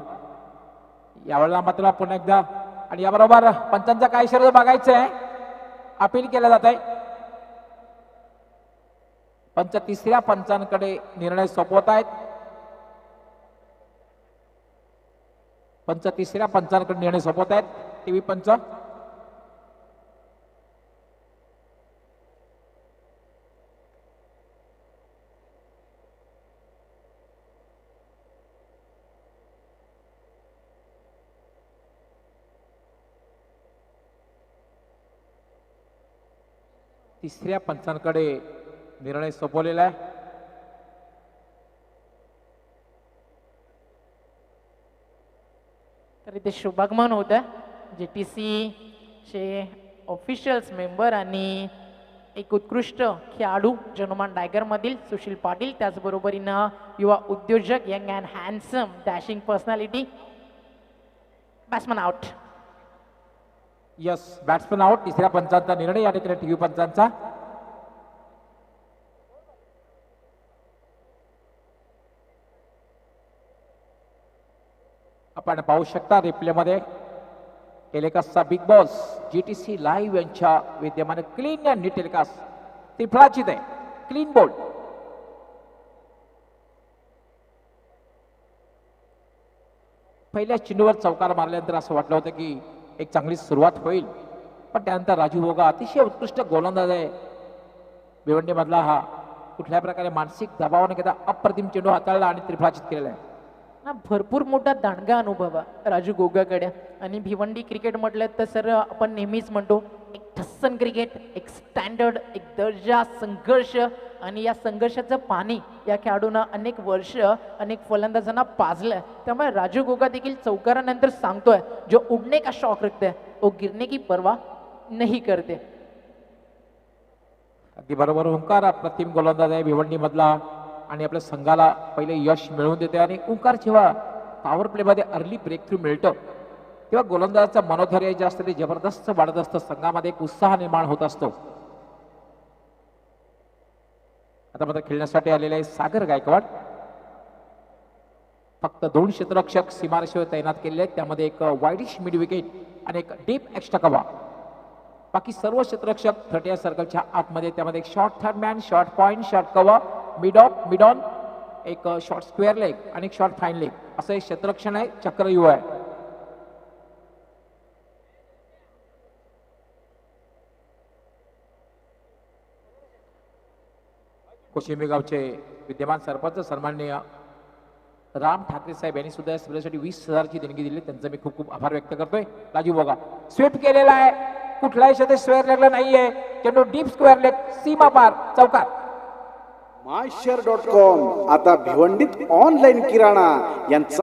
यावेळेला मात्र पुन्हा एकदा आणि याबरोबर पंचांचा काय शर्यत बघायचं आहे. अपील केलं जात आहे. पंच तिसऱ्या पंचांकडे निर्णय सोपवत आहेत. पंच तिसऱ्या पंचांकडे निर्णय सोपवत आहेत. TV पंच. तिसऱ्या पंचांकडे निर्णय सोपवलेला आहे. तर इथे शुभागमन होतं JTC चे ऑफिशियल्स मेंबर आणि एक उत्कृष्ट खेळाडू जनमान टायगर मधील सुशील पाटील, त्याचबरोबरीनं युवा उद्योजक young and handsome dashing personality. Batsman out. Yes, batsman out. तिसऱ्या पंचांचा निर्णय या ठिकाणी टीव्ही पंचांचा. आपण पाहू शकता रिप्लेमध्ये टेलिकास्टचा बिग बॉस GTC लाईव्ह यांच्या विद्यमाने क्लीन अँड नीट टेलिकास्ट त्रिफळाचीत आहे. Clean bowled. पहिल्या चेंडूवर चौकार मारल्यानंतर असं वाटलं होतं की एक चांगली सुरुवात होईल, पण त्यानंतर राजू भोगा अतिशय उत्कृष्ट गोलंदाज आहे. भिवंडी मधला हा कुठल्या प्रकारे मानसिक दबावाने घेता अप्रतिम चेंडू हाताळला आणि त्रिफळाचीत केलेला आहे. ना भरपूर मोठा दांडगा अनुभव आहे राजू गोगाकडे. आणि भिवंडी क्रिकेट म्हटलं तर सर आपण नेहमीच म्हणतो एक ठस्सन क्रिकेट, एक स्टँडर्ड, एक दर्जा, संघर्ष, आणि या संघर्षाचं पाणी या खेळाडूंना अनेक वर्ष अनेक फलंदाजांना पाजलंय. त्यामुळे राजू गोगा देखील चौकारानंतर सांगतोय जो उडने का शौक रखते हैं वो गिरने की परवाह नहीं करते. अगदी बरोबर ओंकार अप्रतिम गोलंदाज आहे भिवंडी मधला आणि आपल्या संघाला पहिले यश मिळवून देते. आणि ओंकार जेव्हा पॉवर प्लेमध्ये अर्ली ब्रेक थ्रू मिळतं तेव्हा गोलंदाजाचं मनोधैर्य जे असतं ते जबरदस्त वाढत असतं. संघामध्ये एक उत्साह निर्माण होत असतो. आता मात्र खेळण्यासाठी आलेले आहे सागर गायकवाड. फक्त 2 क्षेत्ररक्षक सीमारेषेवर तैनात केलेले आहेत, त्यामध्ये एक वाईडिश मिड विकेट आणि एक डीप एक्स्ट्रा कव्हा. बाकी सर्व क्षेत्ररक्षक 30 सर्कलच्या आतमध्ये, त्यामध्ये एक short third man, short point, short cover, mid off, mid on, एक शॉर्ट स्क्वेअर लेग आणि एक शॉर्ट फाईन लेग असं एक क्षेत्ररक्षण आहे. चक्रव्यूह आहे. कोशिंबी गावचे विद्यमान सरपंच सन्माननीय राम ठाकरे साहेब यांनी सुद्धा या स्पर्धेसाठी 20,000ची देणगी दिली. त्यांचा मी खूप खूप आभार व्यक्त करतोय. राजू बघा स्वीप केलेला आहे, कुठलाही शतक स्क्वेअर लेगला नाहीये. चेंडू डीप स्क्वेअर लेग, सीमा पार, चौकार. myshare.com आता भिवंडीत ऑनलाईन किराणा यांचा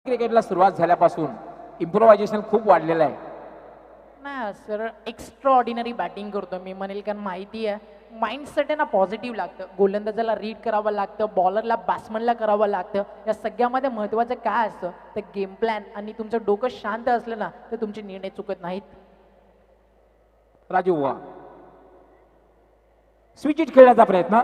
क्रिकेटला सुरुवात झाल्यापासून इम्प्रोव्हायझेशन खूप वाढलेलं आहे. नाही सर, एक्स्ट्रा ऑर्डिनरी बॅटिंग करतो मी म्हणेल, कारण माहिती आहे माइंडसेट आहे ना पॉझिटिव्ह लागतं. गोलंदाजाला रीड करावं लागतं, बॉलरला बॅट्समनला करावं लागतं. या सगळ्यामध्ये महत्त्वाचं काय असतं तर गेम प्लॅन. आणि तुमचं डोकं शांत असलं ना तर तुमचे निर्णय चुकत नाहीत. राजू वा स्विच इट खेळण्याचा प्रयत्न.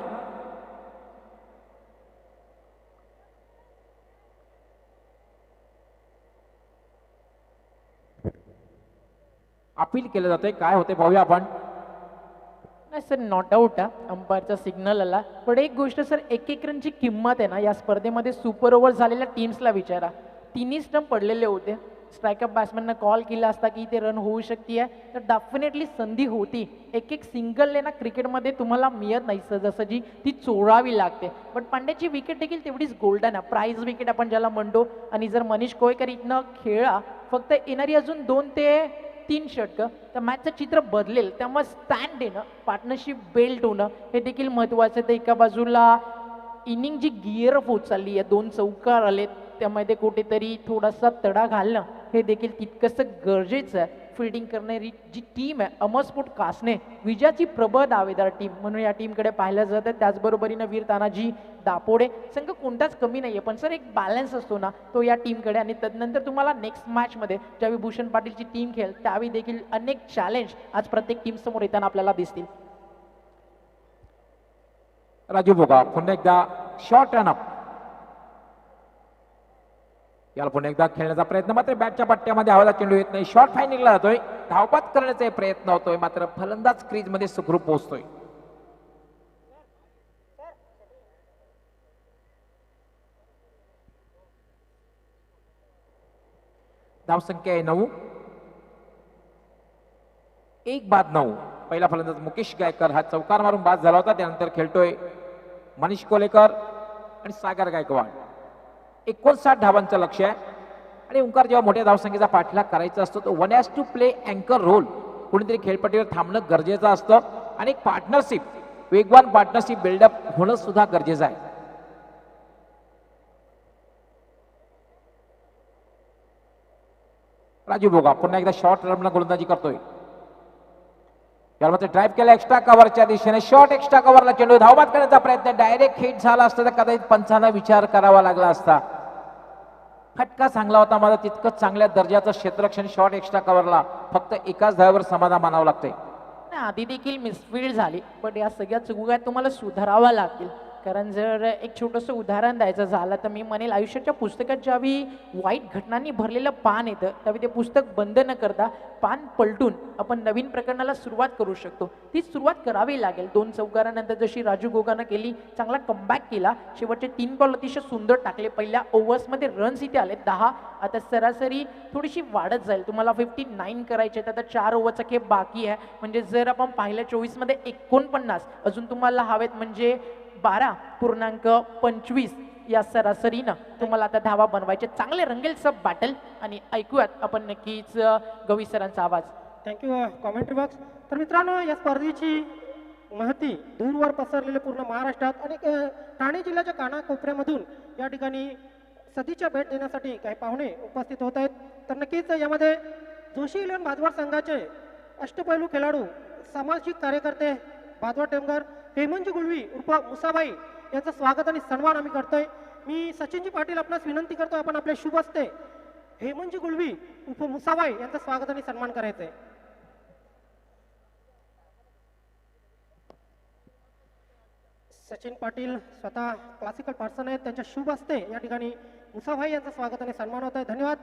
अपील केलं जातंय, काय होते पाहूया आपण. नाही सर, नॉट आऊट आहे, अंपायरचा सिग्नल आला. पण एक गोष्ट सर, एक एक रनची किंमत आहे ना या स्पर्धेमध्ये सुपर ओव्हर झालेल्या टीम्सला विचारा. 3 स्टंप पडलेले होते. स्ट्रायकअप बॅट्समॅननं कॉल केला असता की ते रन होऊ शकते तर डेफिनेटली संधी होती. एक एक सिंगल लेना क्रिकेटमध्ये तुम्हाला मिळत नाही सहजासहजी, ती चोळावी लागते. पण पांड्याची विकेट देखील तेवढीच गोल्डन आहे, प्राइज विकेट आपण ज्याला म्हणतो. आणि जर मनीष कोयकर इथनं खेळा फक्त येणारी अजून 2 ते 3 षटकं तर मॅचचं चित्र बदलेल. त्यामुळे स्टँड येणं, पार्टनरशिप बेल्ट होणं हे देखील महत्त्वाचं आहे. तर एका बाजूला इनिंग जी गिअर अप होत चालली आहे, 2 चौकार आलेत, त्यामध्ये कुठेतरी थोडासा तडा घालणं हे देखील तितकंसं गरजेचं आहे. फिल्डिंग करणारी जी टीम आहे अमरस्फोट कासने, विजयाची प्रबळ दावेदार टीम म्हणून या टीमकडे पाहिलं जातं. त्याचबरोबरीनं वीर तानाजी दापोडे संघ कोणताच कमी नाही आहे, पण सर एक बॅलन्स असतो ना तो या टीमकडे. आणि तदनंतर तुम्हाला नेक्स्ट मॅचमध्ये ज्यावेळी भूषण पाटीलची टीम खेळेल त्यावेळी देखील अनेक चॅलेंज आज प्रत्येक टीम समोर येताना आपल्याला दिसतील. राजू बोगा पुन्हा एकदा शॉर्ट रन अप. याला पुन्हा एकदा खेळण्याचा प्रयत्न, मात्र बॅटच्या पट्ट्यामध्ये हवाला चेंडू येत नाही. शॉर्ट फायनिंगला जातोय, धावपात करण्याचा प्रयत्न होतोय, मात्र फलंदाज क्रीज मध्ये सुखरूप पोहोचतोय. धावसंख्या आहे 9. एक बाद 9. पहिला फलंदाज मुकेश गायकर हा चौकार मारून बाद झाला होता. त्यानंतर खेळतोय मनीष कोलेकर आणि सागर गायकवाड. 59 धावांचं लक्ष्य आहे. आणि ओंकार जेव्हा मोठ्या धावसंख्येचा पाठलाग करायचा असतो तो वन हॅज टू प्ले अँकर रोल. कोणीतरी खेळपट्टीवर थांबणं गरजेचं असतं आणि एक पार्टनरशिप, वेगवान पार्टनरशिप बिल्डअप होणं सुद्धा गरजेचं आहे. राजू बोगा पुन्हा एकदा शॉर्ट रनला गोलंदाजी करतोय. यामध्ये ड्राईव्ह केला एक्स्ट्रा कव्हरच्या दिशेने. शॉर्ट एक्स्ट्रा कव्हरला चेंडू धावबाद करण्याचा प्रयत्न. डायरेक्ट हिट झाला असता तर कदाचित पंचांना विचार करावा लागला असता. फटका चांगला होता माझा, तितकंच चांगल्या दर्जाचं क्षेत्ररक्षण शॉर्ट एक्स्ट्रा कव्हरला. फक्त एकाच धावेवर समाधान मानावं लागतंय. आधी देखील मिसफील्ड झाली, पण या सगळ्या चुका तुम्हाला सुधाराव्या लागतील. कारण जर एक छोटंसं उदाहरण द्यायचं झालं तर मी म्हणेल आयुष्याच्या पुस्तकात ज्यावेळी वाईट घटनांनी भरलेलं पान येतं त्यावेळी ते पुस्तक बंद न करता पान पलटून आपण नवीन प्रकरणाला सुरुवात करू शकतो. ती सुरुवात करावी लागेल. 2 चौकारानंतर जशी राजू गोगानं केली, चांगला कमबॅक केला. शेवटचे 3 बॉल अतिशय सुंदर टाकले. पहिल्या ओव्हर्समध्ये रन्स इथे आले 10. आता सरासरी थोडीशी वाढत जाईल. तुम्हाला 59 करायचे तर आता 4 ओव्हरचा खेळ बाकी आहे. म्हणजे जर आपण पाहिलं 24 मध्ये 49 अजून तुम्हाला हवेत, म्हणजे 12.25 या सरासरीनं तुम्हाला आता धावा बनवायचे. चांगले रंगेल सब बॅटल आणि ऐकूयात आपण नक्कीच गवी सरांचा आवाज. Thank you commentary box. तर मित्रांनो, या स्पर्धेची महती दूरवर पसरलेले पूर्ण महाराष्ट्रात आणि ठाणे जिल्ह्याच्या कानाकोपऱ्यामधून या ठिकाणी सदीच्या भेट देण्यासाठी काही पाहुणे उपस्थित होत आहेत. तर नक्कीच यामध्ये जोशी इलेव्हन भादवाड संघाचे अष्टपैलू खेळाडू, सामाजिक कार्यकर्ते भादवाड टेमघर हेमंतजी गुळवी उर्फ मुसाबाई यांचं स्वागत आणि सन्मान आम्ही करतोय. मी सचिनजी पाटील आपणास विनंती करतोय आपण आपल्या शुभ हस्ते हेमंतजी गुळवी उर्फ मुसाबाई यांचं स्वागत आणि सन्मान करायचंय. सचिन पाटील स्वतः क्लासिकल पर्सन आहेत, त्यांच्या शुभ हस्ते या ठिकाणी मुसाबाई यांचं स्वागत आणि सन्मान होत आहे. धन्यवाद.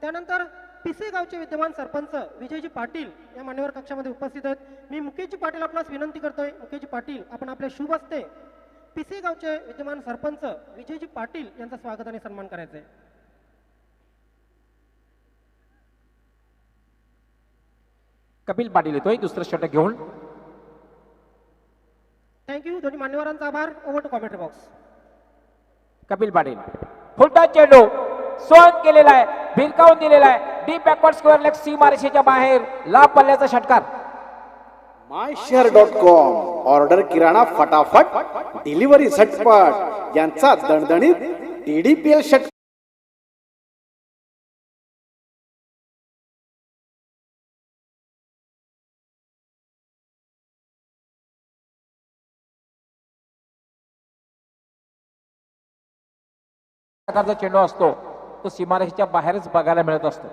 त्यानंतर पिसे गावचे विद्यमान सरपंच विजयजी पाटील या मान्यवर कक्षामध्ये उपस्थित आहेत. मी मुकेशजी पाटील आपणास विनंती करतोय, मुकेशजी पाटील आपण आपल्या शुभ हस्ते पिसे गावचे विद्यमान सरपंच विजयजी पाटील यांचं स्वागत आणि सन्मान करायचंय. कपिल पाटील येतोय दुसरं षटक घेऊन. थँक्यू. दोन्ही मान्यवरांचा आभार. Over to commentary box. Kapil Patil फुलटा चेंडू स्वयं केलेला आहे, भिरकावून दिलेला आहे. डीप बॅकवर्ड स्क्वेअर लेग सीमारेषेच्या बाहेर लांब पल्ल्याचा षटकार. myshare.com ऑर्डर किराणा फटाफट, डिलिव्हरी झटपट. यांचा दणदणीत TDPL षटकार. प्रकारचा चेंडू असतो तो सीमारेषेच्या बाहेरच बघायला मिळत असतो.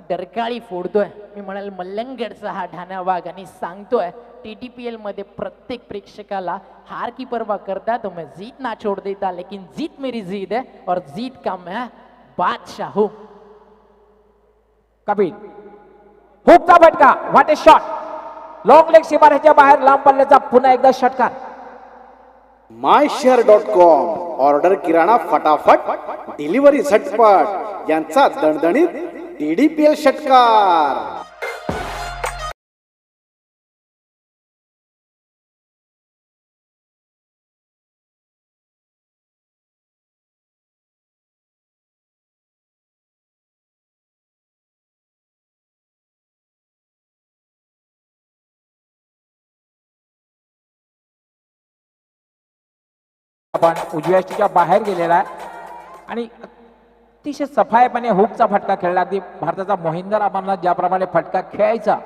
डरकाळी फोडतोय, मी म्हणाल मल्लंगडचा हा ढाना वाघ, आणि सांगतोय TTPL मध्ये प्रत्येक प्रेक्षकाला हार की परवा करता तो मैं जीत ना छोड़ देता, लेकिन जीत मेरी जीत है और जीत का मैं बादशाह हूं. कपिल हुकचा फटका, what A shot. Long leg सीमारेषेच्या बाहेर लांब पल्ल्याचा पुन्हा एकदा षटकार. myshare.com ऑर्डर किराणा फटाफट, डिलिव्हरी झटपट. यांचा दणदणीत TDPL षटकार. आपण उजव्या यष्टीच्या बाहेर गेलेला आहे आणि अतिशय सफाईपणे हुकचा फटका खेळला. अगदी भारताचा मोहिंदर अमरनाथ ज्याप्रमाणे फटका खेळायचा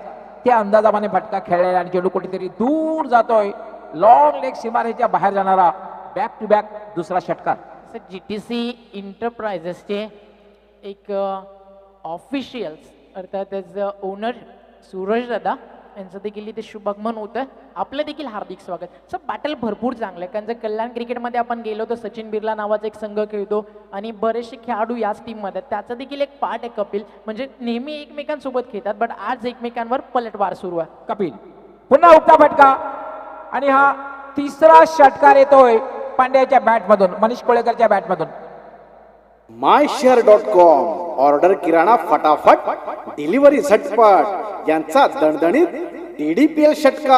त्या अंदाजाने फटका खेळलेला आणि चेंडू कुठेतरी दूर जातोय. लॉंग लेग सीमारेषेच्या बाहेर जाणारा बॅक टू बॅक दुसरा षटकार. GTC इंटरप्राइजेसचे एक ऑफिशियल्स अर्थात त्याचं ओनर सूरज दादा यांचं देखील इथे शुभागमन होतं. आपलं देखील हार्दिक स्वागत. सब बॅटल भरपूर चांगलं आहे, कारण जर कल्याण क्रिकेटमध्ये आपण गेलो तर सचिन बिर्ला नावाचा एक संघ खेळतो आणि बरेचसे खेळाडू याच टीममध्ये. त्याचा देखील एक पार्ट आहे कपिल, म्हणजे नेहमी एकमेकांसोबत खेळतात, बट आज एकमेकांवर पलटवार सुरू आहे. कपिल पुन्हा हुकचा फटका आणि हा तिसरा षटकार येतोय पांड्याच्या बॅटमधून, मनीष कोळेकरच्या बॅटमधून. myshare.com ऑर्डर किराणा फटाफट, डिलिव्हरी झटपट. यांचा दणदणीत TDPL षटकार.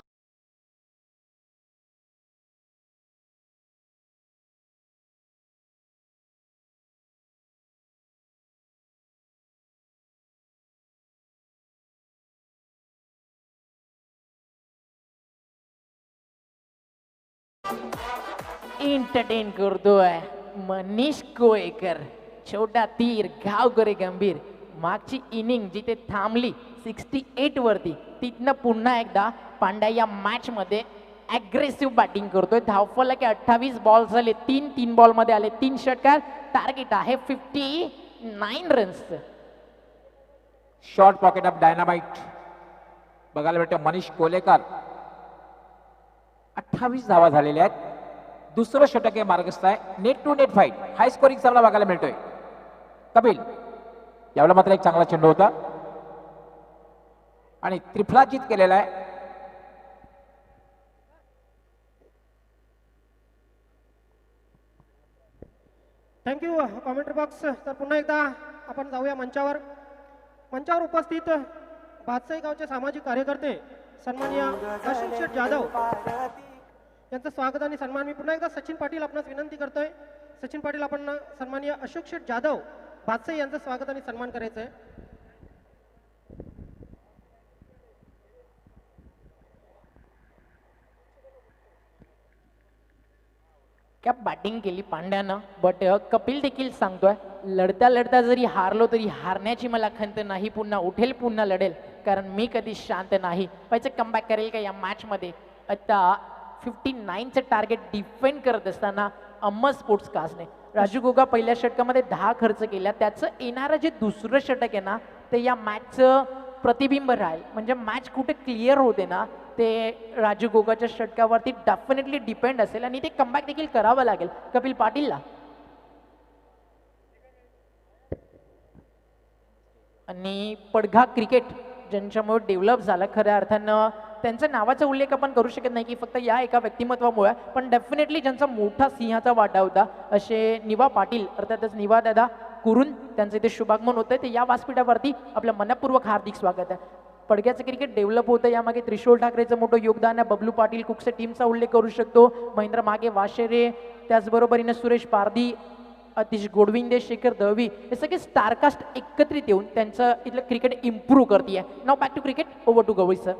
एंटरटेन करतोय मनीष कोळेकर. छोटा तीर गावकरे गंभीर. मागची इनिंग जिथे थांबली 68 वरती, तिथनं पुन्हा एकदा पांड्या या मॅच मध्ये अग्रेसिव्ह बॅटिंग करतोय. धावफलक 28 बॉल झाले, 3 बॉल मध्ये आले 3 षटकार. टार्गेट आहे 59 runs. Short pocket of dynamite बघायला भेटतं मनीष कोलेकर. 28 धावा झालेल्या आहेत. दुसरं षटक हे मार्गस्थ आहे. Net to net fight, high scoring सामना बघायला मिळतोय. कपिल यावेळेला मात्र एक चांगला चेंडू होता आणि त्रिफलाचित केलेला आहे. Thank you commentary box. तर पुन्हा एकदा आपण जाऊया मंचावर. मंचावर उपस्थित भातसाई गावचे सामाजिक कार्यकर्ते सन्माननीय अशोक शेठ जाधव यांचं स्वागत आणि सन्मान मी पुन्हा एकदा सचिन पाटील आपणास विनंती करतोय. सचिन पाटील आपण सन्माननीय अशोक शेठ जाधव भातसाई यांचं स्वागत आणि सन्मान करायचं आहे. क्या बॅटिंग केली पांड्यानं. बट कपिल देखील सांगतोय लढता लढता जरी हारलो तरी हारण्याची मला खंत नाही. पुन्हा उठेल, पुन्हा लढेल, कारण मी कधी शांत नाही. पाहिजे कमबॅक करेल का या मॅच मध्ये. आता 59चं टार्गेट डिफेंड करत असताना अम्मा स्पोर्ट्स कास्टने राजू गोगा पहिल्या षटकामध्ये 10 खर्च केला. त्याचं येणारं जे दुसरं षटक आहे ना, ते या मॅचचं प्रतिबिंब राहील. म्हणजे मॅच कुठे क्लिअर होते ना, ते राजू गोगाच्या षटकावरती डेफिनेटली डिपेंड असेल आणि ते कमबॅक देखील करावं लागेल कपिल पाटीलला. आणि पडघा क्रिकेट ज्यांच्यामुळे डेव्हलप झालं, खऱ्या अर्थानं त्यांच्या नावाचा उल्लेख आपण करू शकत नाही की फक्त या एका व्यक्तिमत्वामुळे, पण डेफिनेटली ज्यांचा मोठा सिंहाचा वाटा होता असे निवा पाटील अर्थातच निवा दादा कुरून त्यांचं इथे शुभागमन होतं. ते या व्यासपीठावरती आपलं मनपूर्वक हार्दिक स्वागत आहे. पडग्याचं क्रिकेट डेव्हलप होतं, यामागे त्रिशूल ठाकरेचं मोठं योगदान आहे. बबलू पाटील कुकसे टीमचा उल्लेख करू शकतो. महेंद्र मागे वाशेरे, त्याचबरोबरीनं सुरेश पारधी, अतिश गोडविंदे, शेखर दळवी, हे सगळे स्टारकास्ट एकत्रित येऊन त्यांचं इथलं क्रिकेट इम्प्रूव्ह करते. Now back to cricket, over to Gawai sir.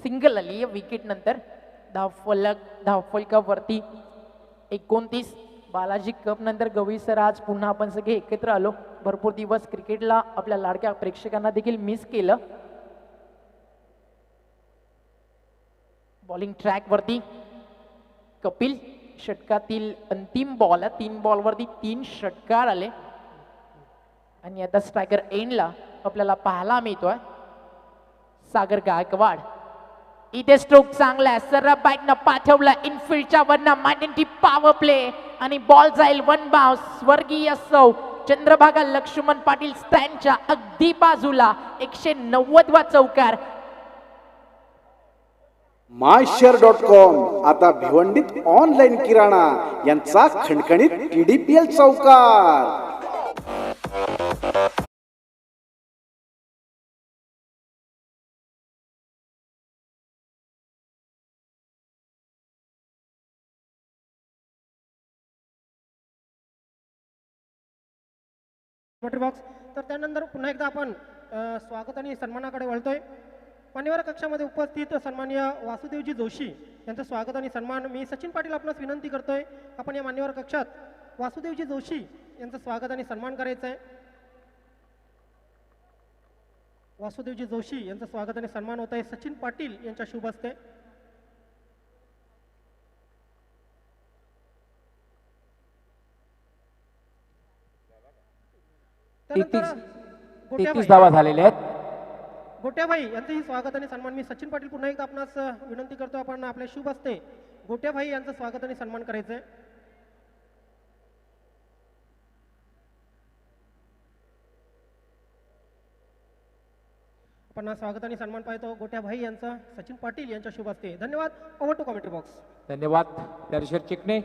Single आली विकेट नंतर. धावफलकावरती 29. बालाजी कप नंतर गवई सर आज पुन्हा आपण सगळे एकत्र आलो. भरपूर दिवस क्रिकेटला आपल्या लाडक्या प्रेक्षकांना देखील मिस केलं. बॉलिंग ट्रॅक वरती कपिल. षटकातील अंतिम बॉल, 3 बॉलवरती 3 षटकार आले आणि आता स्ट्रायकर एंडला आपल्याला पाहायला मिळतोय सागर गायकवाड. इथे स्ट्रोक चांगला आहे, सरळ बॅटनं पाठवलं इनफिल्डच्या वरनं, मायडेंटी पॉवर प्ले आणि बॉल जाईल 1 बाउन्स. स्वर्गीय सौ चंद्रभागा लक्ष्मण पाटील स्टँडच्या अगदी बाजूला 190वा चौकार. myshare.com आता भिवंडीत ऑनलाईन किराणा यांचा खणखणीत TDPL चौकार. बॉक्स. तर त्यानंतर पुन्हा एकदा आपण स्वागत आणि सन्मानाकडे वळतोय. मान्यवर कक्षामध्ये उपस्थित सन्माननीय वासुदेवजी जोशी यांचं स्वागत आणि सन्मान मी सचिन पाटील आपणास विनंती करतोय. आपण या मान्यवर कक्षात वासुदेवजी जोशी यांचं स्वागत आणि सन्मान करायचं आहे. वासुदेवजी जोशी यांचं स्वागत आणि सन्मान होत आहे सचिन पाटील यांच्या शुभ हस्ते. त्यानंतर 33 धावा झालेल्या आहेत. गोट्याभाई यांचंही स्वागत आणि सन्मान मी सचिन पाटील पुन्हा एकदा आपणास विनंती करतो. आपण आपल्या शुभ हस्ते गोट्याभाई यांचं स्वागत आणि सन्मान करायचंय. आपण स्वागत आणि सन्मान पाहतो गोट्या भाई यांचा सचिन पाटील यांच्या शुभ हस्ते. धन्यवाद. Over to commentary box. धन्यवाद त्यादिवशी चिकणे.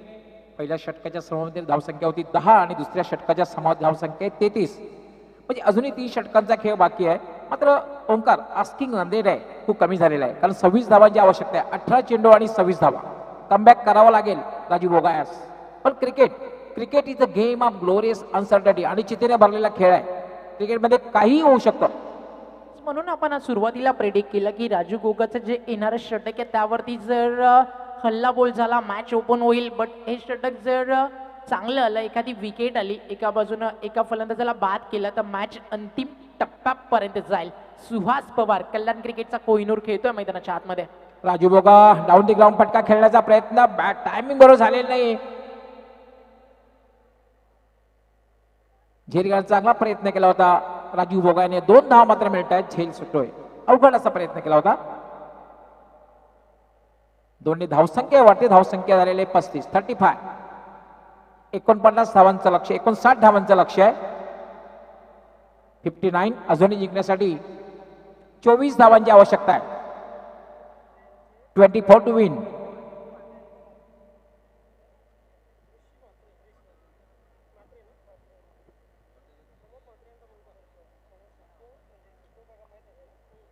पहिल्या षटकाच्या समाप्तीत धावसंख्या होती 10 आणि दुसऱ्या षटकाच्या समाप्त धावसंख्या 33. म्हणजे अजूनही 3 षटकांचा खेळ बाकी आहे. मात्र ओंकार आस्किंग रन आहे खूप कमी झालेला आहे, कारण 26 धावांची आवश्यकता आहे. 18 चेंडू आणि 26 धावा. कमबॅक करावा लागेल राजू बोगायास. पण cricket is a game of glorious uncertainty आणि चितेने भरलेला खेळ आहे. क्रिकेटमध्ये काहीही होऊ शकतं. म्हणून आपण आज सुरुवातीला प्रेडिक्ट केलं की राजू गोगाचं जे येणारं षटक आहे त्यावरती जर हल्ला बोल झाला मॅच ओपन होईल. बट हे षटक जर चांगलं आलं, एखादी विकेट आली, एका बाजूनं एका फलंदाजाला बाद केला तर मॅच अंतिम टप्प्यापर्यंत जाईल. सुहास पवार कल्याण क्रिकेटचा कोहिनूर खेळतोय मैदानाच्या आतमध्ये. राजू बोगा डाऊन दी ग्राउंड फटका खेळण्याचा प्रयत्न, बॅट टायमिंग बरोबर झालेला नाही. झेलगार चांगला प्रयत्न केला होता राजू बोगाने. 2 धावा मात्र मिळत आहेत. झेल सुटतोय. अवघड असा प्रयत्न केला होता. दोन्ही धावसंख्या वाढते. धावसंख्या झालेले 35. 49 धावांचं लक्ष, 59 धावांचं लक्ष आहे. 59 अजूनही जिंकण्यासाठी 24 धावांची आवश्यकता आहे. 24 टू विन.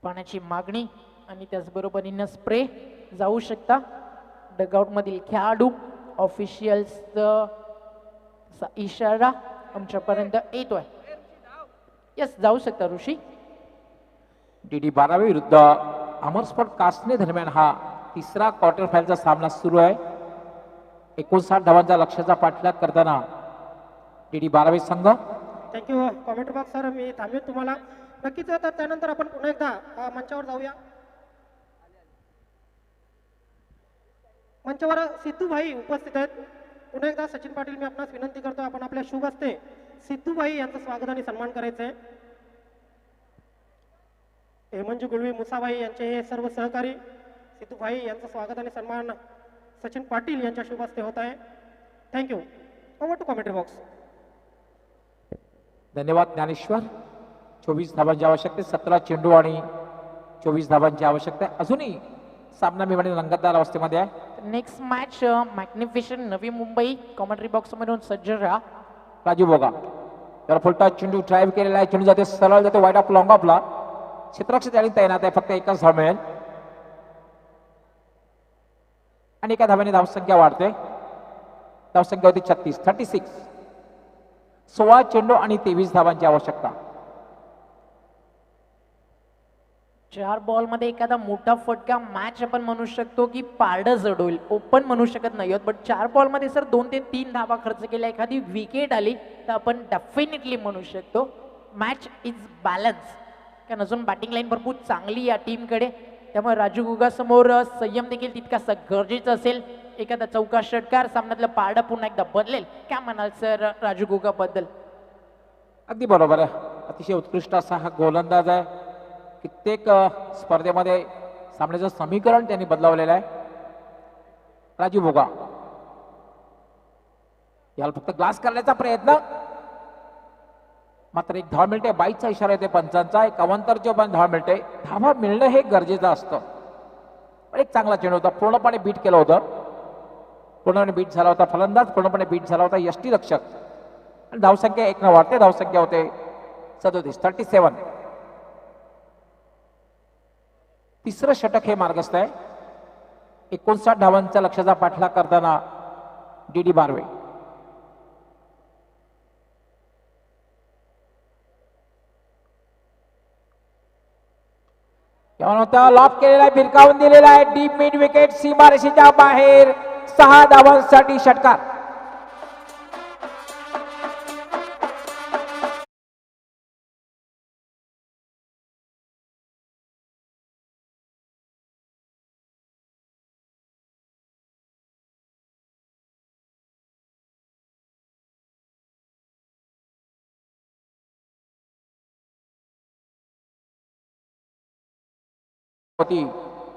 पाण्याची मागणी आणि त्याचबरोबरीनं स्प्रे जाऊ शकता. डगआउट मधील खेळाडू ऑफिशियल्सचा इशारा आमच्यापर्यंत येतोय. यस, जाऊ शकता ऋषी. DD 12 विरुद्ध अमरस्फोट कासने दरम्यान हा तिसरा क्वार्टर फायनलचा सामना सुरू आहे. 59 धावांचा लक्ष्याचा पाठलाग करताना DD 12 संघ. Thank you commentary box sir. मी थांबेन तुम्हाला नक्कीच. तर त्यानंतर आपण पुन्हा एकदा मंचावर जाऊया. मंचावर सिद्धूभाई उपस्थित आहेत. पुन्हा एकदा सचिन पाटील मी आपणास विनंती करतो, आपण आपल्या शुभ हस्ते सिद्धूभाई यांचं स्वागत आणि सन्मान करायचं आहे. हेमंजू गुळवी मुसाभाई यांचे हे सर्व सहकारी. सिद्धूभाई यांचं स्वागत आणि सन्मान सचिन पाटील यांच्या शुभ हस्ते होत आहे. Thank you. Over to commentary box. धन्यवाद ज्ञानेश्वर. 24 धावांची आवश्यकता, 17 चेंडू आणि 24 धावांची आवश्यकता आहे. अजूनही सामना मी म्हणेन रंगतदार अवस्थेमध्ये आहे. Next match मॅग्निफिशन Navi Mumbai. Commentary box मधून सज्ज राहा. राजू बोगा त्याला फुलटा चेंडू ड्राईव्ह केलेला आहे. चेंडू जाते सरळ जाते वाईट ऑफ लॉंग ऑफला. क्षेत्ररक्षक त्याने तैनात आहे. फक्त एकच धाव मिळेल आणि एका धाव्याने धावसंख्या वाढते. धावसंख्या होती 36. 16 चेंडू आणि 23 धावांची आवश्यकता. 4 बॉलमध्ये एखादा मोठा फटका मॅच आपण म्हणू शकतो की पारडं जड होईल. ओपन म्हणू शकत नाही आहोत. बट 4 बॉलमध्ये सर 2 ते 3 धावा खर्च केल्या, एखादी विकेट आली तर आपण डेफिनेटली म्हणू शकतो मॅच इज बॅलन्स. कारण अजून बॅटिंग लाईन भरपूर चांगली या टीमकडे. त्यामुळे राजू गुगा समोर संयम देखील तितकासा गरजेचं असेल. एखादा चौका षटकार सामन्यातलं पारडं पुन्हा एकदा बदलेल. काय म्हणाल सर राजू गुगा बद्दल? अगदी बरोबर आहे. अतिशय उत्कृष्ट असा हा गोलंदाज आहे. कित्येक स्पर्धेमध्ये सामन्याचं समीकरण त्यांनी बदलवलेलं आहे. राजू बोगा याला फक्त ग्लास करण्याचा प्रयत्न, मात्र एक धाव मिळते. 22चा इशारा येते पंचांचा. एक अवंतरचे पण धाव मिळते. धावा मिळणं हे गरजेचं असतं. पण एक चांगला चेंडू होता. पूर्णपणे बीट केलं होतं. पूर्णपणे बीट झाला होता फलंदाज. पूर्णपणे बीट झाला होता यष्टीरक्षक. आणि धावसंख्या 1 न वाढते. धावसंख्या होते 37. तिसरं षटक हे मार्गस्थ आहे. 59 धावांचा लक्ष्याचा पाठलाग करताना DD 12. होता लॉफ केलेला आहे. भिरकावून दिलेला आहे. डीप मिड विकेट सीमारेषेच्या बाहेर. 6 धावांसाठी षटकार. होती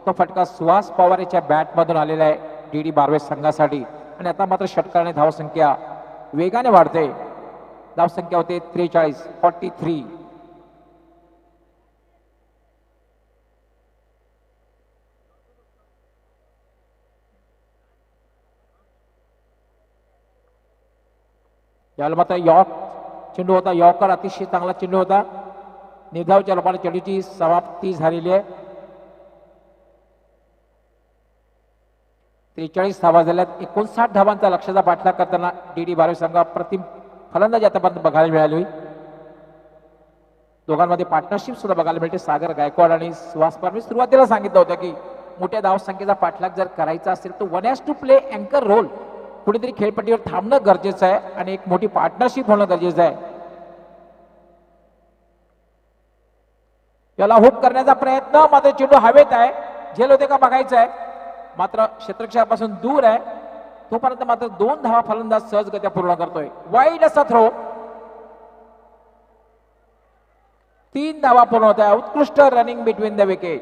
तो फटका सुहास पवार याच्या बॅट मधून आलेला आहे DD 12 संघासाठी. आणि आता मात्र षटकाने धावसंख्या वेगाने वाढते. धावसंख्या होते 43. यावेळेला मात्र यॉर्क चेंडू होता, यॉर्कर अतिशय चांगला चेंडू होता. निर्धावच्या लोकांना चेंडूची समाप्ती झालेली आहे. 43 धावा झाल्यात. 59 धावांचा लक्ष्याचा पाठलाग करताना डी बारवे संघ प्रतिम फलंदाजी आतापर्यंत बघायला मिळाली. दोघांमध्ये पार्टनरशिप सुद्धा बघायला मिळते. सागर गायकवाड आणि सुहास पवार. मी सुरुवातीला सांगितलं होतं की मोठ्या धावसंख्येचा पाठलाग जर करायचा असेल तर 1 has to play अँकर रोल. कुठेतरी खेळपट्टीवर थांबणं गरजेचं आहे आणि एक मोठी पार्टनरशिप होणं गरजेचं आहे. याला हुक करण्याचा प्रयत्न, मात्र चेंडू हवेत आहे. झेल होते का बघायचं आहे, मात्र क्षेत्रक्षापासून दूर आहे. तोपर्यंत मात्र 2 धावा फलंदाज सहजगत्या पूर्ण करतोय. वाईड असा थ्रो. 3 धावा पूर्ण होत आहे. उत्कृष्ट रनिंग बिटवीन द विकेट.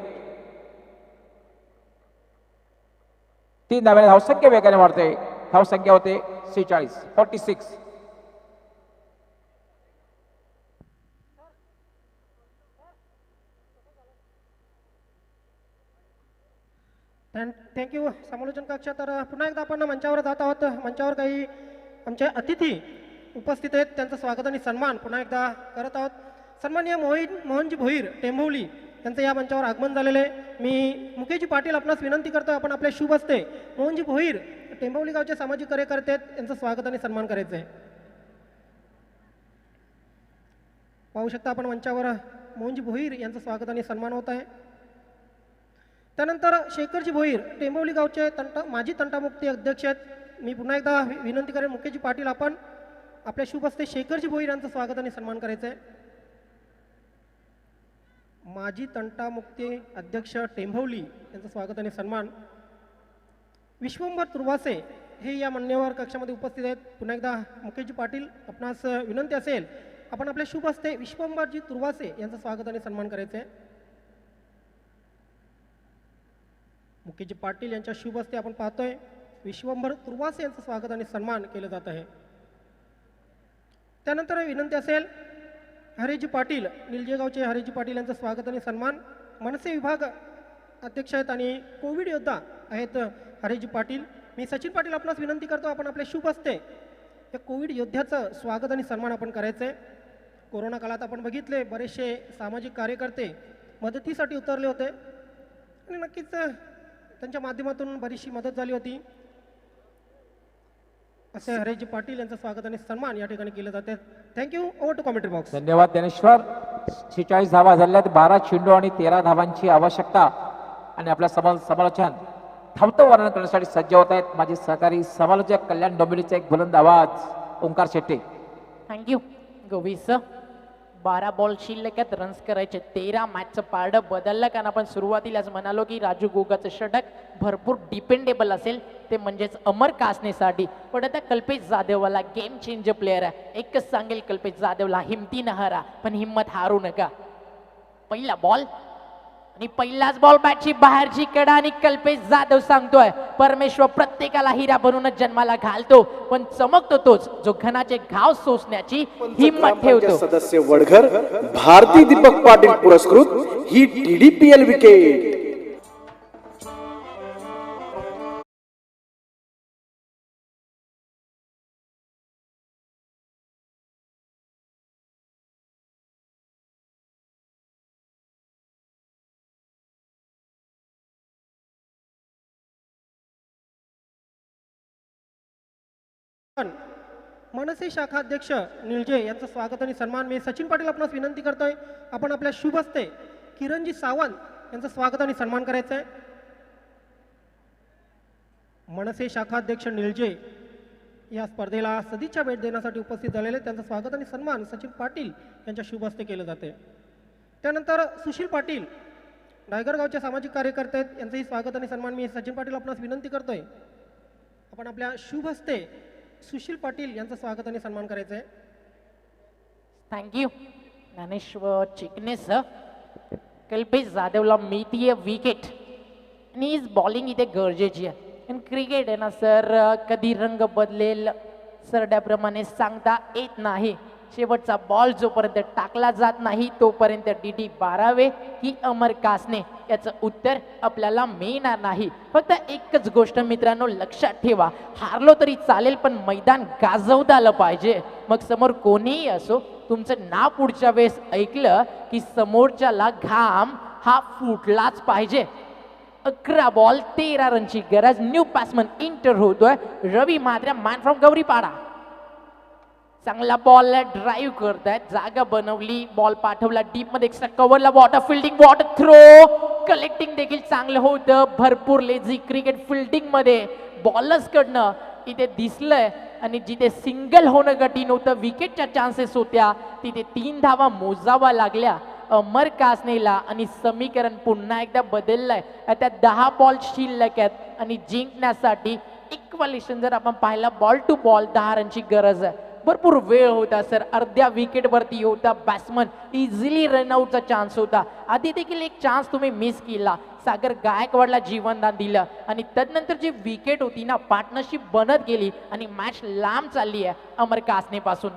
3 धाव्याने धावसंख्या वेगाने वाढते. धावसंख्या होते 46. थँक्यू समालोचन कक्ष. तर पुन्हा एकदा आपण मंचावर जात आहोत. मंचावर काही आमचे अतिथी उपस्थित आहेत, त्यांचं स्वागत आणि सन्मान पुन्हा एकदा करत आहोत. सन्माननीय मोहनजी भोईर टेंभोवली यांचं या मंचावर आगमन झालेलं आहे. मी मुकेशजी पाटील आपणास विनंती करतो, आपण आपल्या शुभ हस्ते मोहनजी भोईर टेंभोवली गावचे सामाजिक कार्यकर्ते आहेत, यांचं स्वागत आणि सन्मान करायचं आहे. पाहू शकता आपण मंचावर मोहनजी भोईर यांचं स्वागत आणि सन्मान होत आहे. त्यानंतर शेखरजी भोईर टेंभोवली गावचे माजी तंटामुक्ती अध्यक्ष आहेत. मी पुन्हा एकदा विनंती करेन मुकेशजी पाटील आपण आपल्या शुभ हस्ते शेखरजी भोईर यांचं स्वागत आणि सन्मान करायचं आहे. माजी तंटामुक्ती अध्यक्ष टेंभोवली यांचं स्वागत आणि सन्मान. विश्वंभर तुर्वासे हे या मान्यवर कक्षामध्ये उपस्थित आहेत. पुन्हा एकदा मुकेशजी पाटील आपणास विनंती असेल आपण आपल्या शुभ हस्ते विश्वंभरजी तुर्वासे यांचं स्वागत आणि सन्मान करायचं आहे. मुकेशजी पाटील यांच्या शुभ हस्ते आपण पाहतोय विश्वंभर तुर्वासे यांचं स्वागत आणि सन्मान केलं जात आहे. त्यानंतर विनंती असेल हरेजी पाटील निलजेगावचे हरेजी पाटील यांचं स्वागत आणि सन्मान. मनसे विभाग अध्यक्ष आहेत आणि कोविड योद्धा आहेत हरेजी पाटील. मी सचिन पाटील आपणास विनंती करतो आपण आपल्या शुभ हस्ते या कोविड योद्ध्याचं स्वागत आणि सन्मान आपण करायचं आहे. कोरोना काळात आपण बघितले बरेचसे सामाजिक कार्यकर्ते मदतीसाठी उतरले होते आणि नक्कीच त्यांच्या माध्यमातून बरीचशी मदत झाली होती. असे हरेजी पाटील यांचं स्वागत आणि सन्मान या ठिकाणी केले जाते. Thank you. Over to commentary box. धन्यवाद ज्ञानेश्वर. 46 धावा झाल्यात. 12 चेंडू आणि 13 धावांची आवश्यकता आणि आपल्या समालोचन धावतं वर्णन करण्यासाठी सज्ज होत आहेत माझे सहकारी समालोचक कल्याण डोंबिवलीचा एक बुलंद आवाज ओंकार शेट्टे. थँक्यू गोविस. 12 बॉल शिल्लकात रन्स करायचे. 13 मॅचचं पारडं बदललं, कारण आपण सुरुवातीलाच म्हणालो की राजू गोगाचं षटक भरपूर डिपेंडेबल असेल, ते म्हणजेच अमर कासनेसाठी. पण आता कल्पेश जाधववाला गेम चेंजर प्लेअर आहे. एकच सांगेल कल्पेश जाधवला, हिमतीनं हरा पण हिम्मत हारू नका. पहिला बॉल आणि पहिलाच बॉल बॅटची बाहेरची कडा आणि कल्पेश जाधव सांगतोय परमेश्वर प्रत्येकाला हिरा बनवूनच जन्माला घालतो, पण चमकतो तोच जो घनाचे घाव सोसण्याची हिंमत ठेवतो. सदस्य वडघर भारती दीपक पाटील पुरस्कृत ही TDPL विकेट. मनसे शाखा अध्यक्ष निलजे यांचं स्वागत आणि सन्मान. मी सचिन पाटील आपणास विनंती करतोय आपण आपल्या शुभ हस्ते किरणजी सावंत यांचं स्वागत आणि सन्मान करायचं आहे. मनसे शाखा अध्यक्ष निलजे या स्पर्धेला सदिच्छा भेट देण्यासाठी उपस्थित झालेले, त्यांचं स्वागत आणि सन्मान सचिन पाटील यांच्या शुभ हस्ते केलं जाते. त्यानंतर सुशील पाटील रायगडगावचे सामाजिक कार्यकर्ते आहेत, यांचंही स्वागत आणि सन्मान. मी सचिन पाटील आपणास विनंती करतोय आपण आपल्या शुभ हस्ते सुशील पाटील यांचं स्वागत आणि सन्मान करायचं आहे. थँक्यू ज्ञानेश्वर चिकनेस. कल्पेश जाधवला मिळतीये विकेट आणि इज बॉलिंग इथे गरजेची आहे. पण क्रिकेट आहे ना सर, कधी रंग बदलेल सरड्याप्रमाणे सांगता येत नाही. शेवटचा बॉल जोपर्यंत टाकला जात नाही तोपर्यंत DD 12 की अमर कासने याचं उत्तर आपल्याला मिळणार नाही. फक्त एकच गोष्ट मित्रांनो लक्षात ठेवा, हारलो तरी चालेल पण मैदान गाजवता आलं पाहिजे. मग समोर कोणीही असो, तुमचं नाव पुढच्या वेळेस ऐकलं की समोरच्याला घाम हा फुटलाच पाहिजे. 11 बॉल 13 रनची गरज. न्यू बॅट्समन इंटर होतोय रवी मात्र्या, मॅन फ्रॉम गौरीपाडा. चांगला बॉल ड्राईव्ह करतायत, जागा बनवली, बॉल पाठवला डीप मध्ये, एक्स्ट्रा कव्हरला, what a fielding, what a throw, collecting देखील चांगलं होतं. भरपूर लेझी क्रिकेट फिल्डिंग मध्ये बॉलर्स कडनं इथे दिसलंय. आणि जिथे सिंगल होणं कठीण होतं, विकेटच्या चान्सेस होत्या, तिथे 3 धावा मोजावा लागल्या अमर कासनेला. आणि समीकरण पुन्हा एकदा बदललंय. आता 10 बॉल शिल्लक आहेत आणि जिंकण्यासाठी इक्वलेशन जर आपण पाहिला, बॉल टू बॉल 10 रनची गरज आहे. भरपूर वेळ होता सर, अर्ध्या विकेट वरती होता बॅट्समन, इझिली रनआउटचा चान्स होता. आधी देखील एक चान्स तुम्ही मिस केला, सागर गायकवाडला जीवनदान दिलं आणि तदनंतर जी विकेट होती ना, पार्टनरशिप बनत गेली आणि मॅच लांब चालली आहे अमर कासने पासून.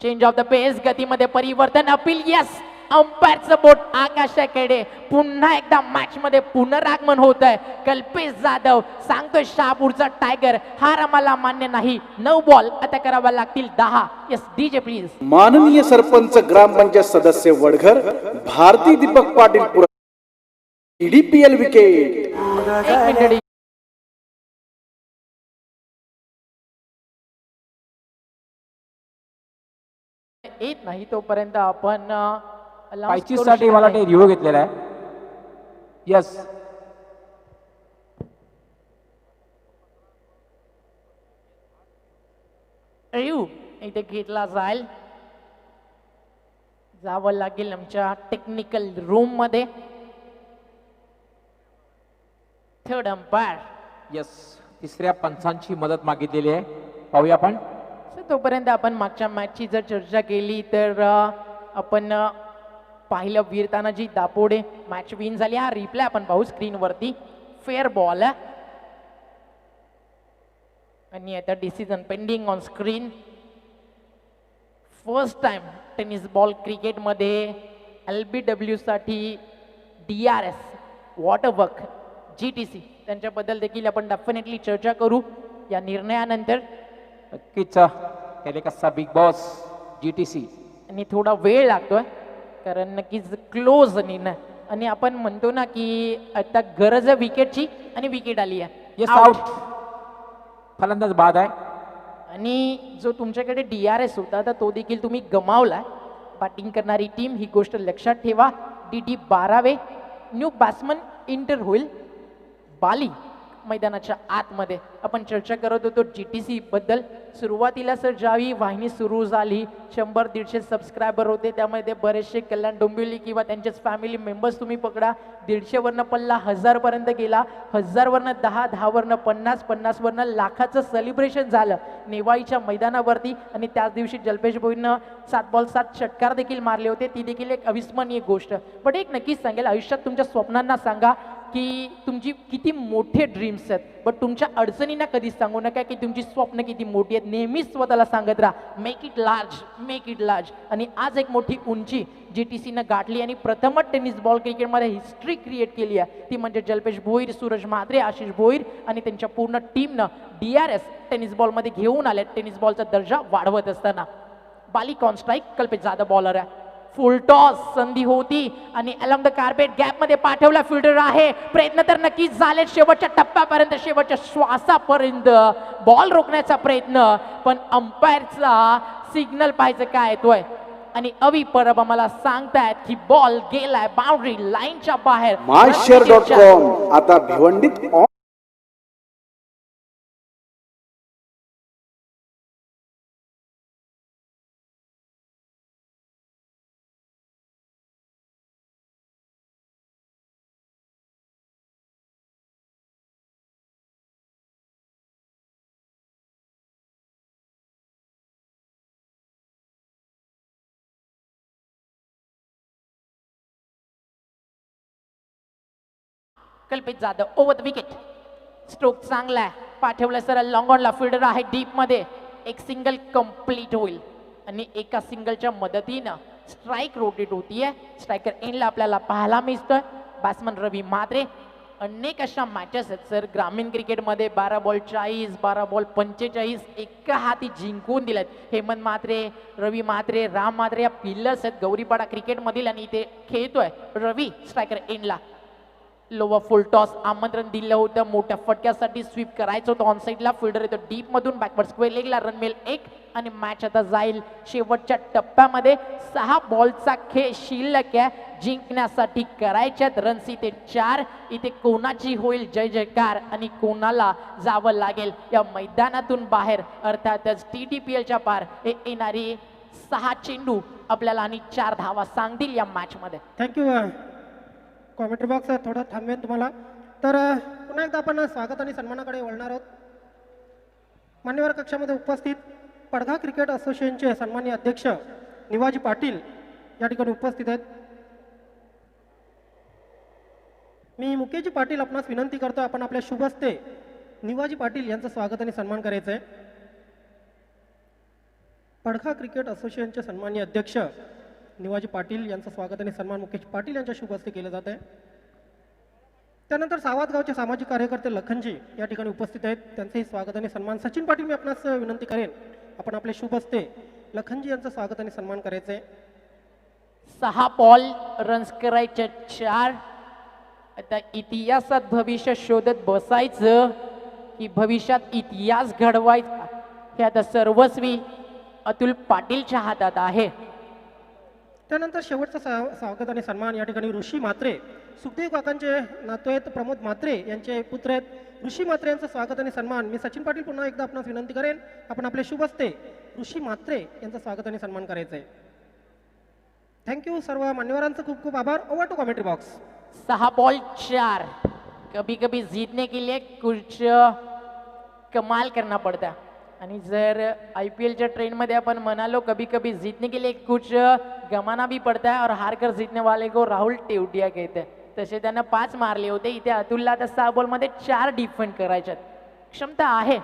चेंज ऑफ द पेस, गतीमध्ये परिवर्तन, अपील, यस. अंपायरचं बोट आकाशाकडे. पुन्हा एकदा मॅच मध्ये पुनरागमन होत आहे. कल्पेश जाधव सांगतोय शहापूरचा टायगर, हार आम्हाला मान्य नाही. 9 बॉल आता करावा लागतील 10. Yes DJ please. माननीय सरपंच ग्रामपंचायत सदस्य वडघर भारती दीपक पाटील DDPL विकेट. एक मिनिट. येत नाही तोपर्यंत आपण announce करू साठी शकत मला नाही. ते रिव्ह्यू घेतलेला आहे. यस, रिव्ह्यू इथे घेतला जाईल. जावं लागेल आमच्या टेक्निकल रूम मध्ये. Third umpire. यस, तिसऱ्या पंचांची मदत मागितलेली आहे. पाहूया आपण. तोपर्यंत आपण मागच्या मॅचची जर चर्चा केली तर आपण पाहिलं वीरतानाजी दापोडे मॅच विन झाली. हा रिप्लाय आपण पाहू स्क्रीनवरती. फेअर बॉल आणि आता decision pending on screen. First time tennis ball क्रिकेटमध्ये LBW साठी DRS वॉटरवर्क GTC त्यांच्याबद्दल देखील आपण डेफिनेटली चर्चा करू या निर्णयानंतर. नक्कीच कसा बिग बॉस GTC आणि थोडा वेळ लागतोय कारण नक्कीच क्लोज निर्णय. आणि आपण म्हणतो ना की आता गरज आहे विकेटची आणि विकेट आली आहे. Yes, Out. आउट. फलंदाज बाद आहे. आणि जो तुमच्याकडे DRS होता तर तो देखील तुम्ही गमावलाय. बॅटिंग करणारी टीम ही गोष्ट लक्षात ठेवा. DD 12 न्यू बॅट्समन इंटर होईल. बाली मैदानाच्या आतमध्ये आपण चर्चा करत होतो GTC बद्दल. सुरुवातीला सर ज्यावेळी वाहिनी सुरू झाली 100-150 सबस्क्रायबर होते, त्यामध्ये बरेचसे कल्याण डोंबिवली किंवा त्यांचेच फॅमिली मेंबर्स तुम्ही पकडा. 150 वरनं पल्ला 1000 पर्यंत गेला. 1000 वरनं 10, 10 वरनं 50, 50 वरनं लाखाचं सेलिब्रेशन झालं नेवाळीच्या मैदानावरती. आणि त्याच दिवशी जल्पेश भोईनं 7 बॉल 7 षटकार देखील मारले होते. ती देखील एक अविस्मरणीय गोष्ट. पण एक नक्कीच सांगेल, आयुष्यात तुमच्या स्वप्नांना सांगा की तुमची किती मोठे ड्रीम्स आहेत, बट तुमच्या अडचणींना कधीच सांगू नका की तुमची स्वप्न किती मोठी आहेत. नेहमीच स्वतःला सांगत राहा, make it large, make it large. आणि आज एक मोठी उंची GTCनं गाठली आणि प्रथमच टेनिस बॉल क्रिकेटमध्ये हिस्ट्री क्रिएट केली आहे. ती म्हणजे जल्पेश भोईर, सूरज म्हात्रे, आशिष भोईर आणि त्यांच्या पूर्ण टीमनं DRS टेनिस बॉलमध्ये घेऊन आले. टेनिस बॉलचा दर्जा वाढवत असताना बाली कॉन स्ट्राईक, कल्पेश जाधव बॉलर आहे. फुल टॉस संधी होती आणि अलॉंग द कार्पेट गॅप मध्ये पाठवला. फिल्डर आहे, प्रयत्न तर नक्कीच झाले शेवटच्या टप्प्यापर्यंत, शेवटच्या श्वासापर्यंत बॉल रोखण्याचा प्रयत्न. पण अंपायरचा सिग्नल पाहिजे काय येतोय. आणि अवी परब आम्हाला सांगतायत की बॉल गेलाय बाउंड्री लाईनच्या बाहेर. myshare.com आता भिवंडीत कल्पित Jadhav over the wicket. Stroke चांगला आहे, पाठवलं सरळ लॉंग ऑनला. फिल्डर आहे डीप मध्ये, एक सिंगल कंप्लीट होईल. आणि एका सिंगलच्या मदतीनं स्ट्राईक रोटेट होतीये. स्ट्रायकर एंडला आपल्याला पाहायला मिळतोय बॅट्समन रवी म्हात्रे. अनेक अशा मॅचेस आहेत सर ग्रामीण क्रिकेटमध्ये 12 बॉल 40, 12 बॉल 45 एका हाती जिंकून दिलेत. हेमंत म्हात्रे, रवी म्हात्रे, राम म्हात्रे या पिलर्स आहेत गौरीपाडा क्रिकेटमधील आणि इथे खेळतोय रवी स्ट्रायकर एंडला. लोवर फुल टॉस आमंत्रण दिलं होतं मोठ्या फटक्यासाठी स्वीप करायचं होतं ऑन साईडला. फिल्डर येतो डीप मधून बॅकवर्ड स्क्वेअर लेगला रन मिळेल 1 आणि मॅच आता जाईल शेवटच्या टप्प्यामध्ये. 6 बॉलचा खेळ शिल्लक आहे. जिंकण्यासाठी करायच्यात रन्स इथे 4. इथे कोणाची होईल जय जयकार आणि कोणाला जावं लागेल या मैदानातून बाहेर. अर्थातच TTPLच्या पार हे येणारी 6 चेंडू आपल्याला आणि 4 धावा सांगतील या मॅच मध्ये. थँक्यू. कॉमेंट्री बॉक्स थोडं थांबवेन तुम्हाला. तर पुन्हा एकदा आपण स्वागत आणि सन्मानाकडे वळणार आहोत. मान्यवर कक्षामध्ये उपस्थित पडघा क्रिकेट असोसिएशनचे सन्माननीय अध्यक्ष निवाजी पाटील या ठिकाणी उपस्थित आहेत. मी मुकेशजी पाटील आपणास विनंती करतो आपण आपल्या शुभ हस्ते निवाजी पाटील यांचं स्वागत आणि सन्मान करायचं आहे. पडघा क्रिकेट असोसिएशनचे सन्माननीय अध्यक्ष निवाजी पाटील यांचं स्वागत आणि सन्मान मुकेश पाटील यांच्या शुभ हस्ते केलं जात आहे. त्यानंतर सावतगावचे सामाजिक कार्यकर्ते लखनजी या ठिकाणी उपस्थित आहेत. त्यांचंही स्वागत आणि सन्मान. सचिन पाटील मी आपणास विनंती करेन आपण आपले शुभ हस्ते लखनजी यांचं स्वागत आणि सन्मान करायचं आहे. 6 बॉल रन्स करायचे 4. आता इतिहासात भविष्य शोधत बसायचं की भविष्यात इतिहास घडवायचा हे आता सर्वस्वी अतुल पाटीलच्या हातात आहे. त्यानंतर शेवटचा स्वागत आणि सन्मान या ठिकाणी ऋषी म्हात्रे सुखदेव काकांचे नातू आहेत प्रमोद म्हात्रे यांचे पुत्र आहेत ऋषी म्हात्रे यांचं स्वागत आणि सन्मान. मी सचिन पाटील पुन्हा एकदा आपणास विनंती करेन आपण आपले शुभ हस्ते ऋषी म्हात्रे यांचं स्वागत आणि सन्मान करायचं आहे. थँक्यू. सर्व मान्यवरांचं खूप खूप आभार. Over to commentary box. 6 ball 4. कभी कभी जीतने के लिए कुछ कमाल करना पड़ता है. आणि जर IPLच्या ट्रेंडमध्ये आपण म्हणालो कभी कभी जीतने के लिए कुछ गमाना भी पड़ता है और हार कर जीतने वाले को राहुल टेवटिया कहते हैं. तसे त्यानं 5 मारले होते. इथे अतुलला आता 6 बॉलमध्ये 4 डिफेंड करायच्यात. क्षमता आहे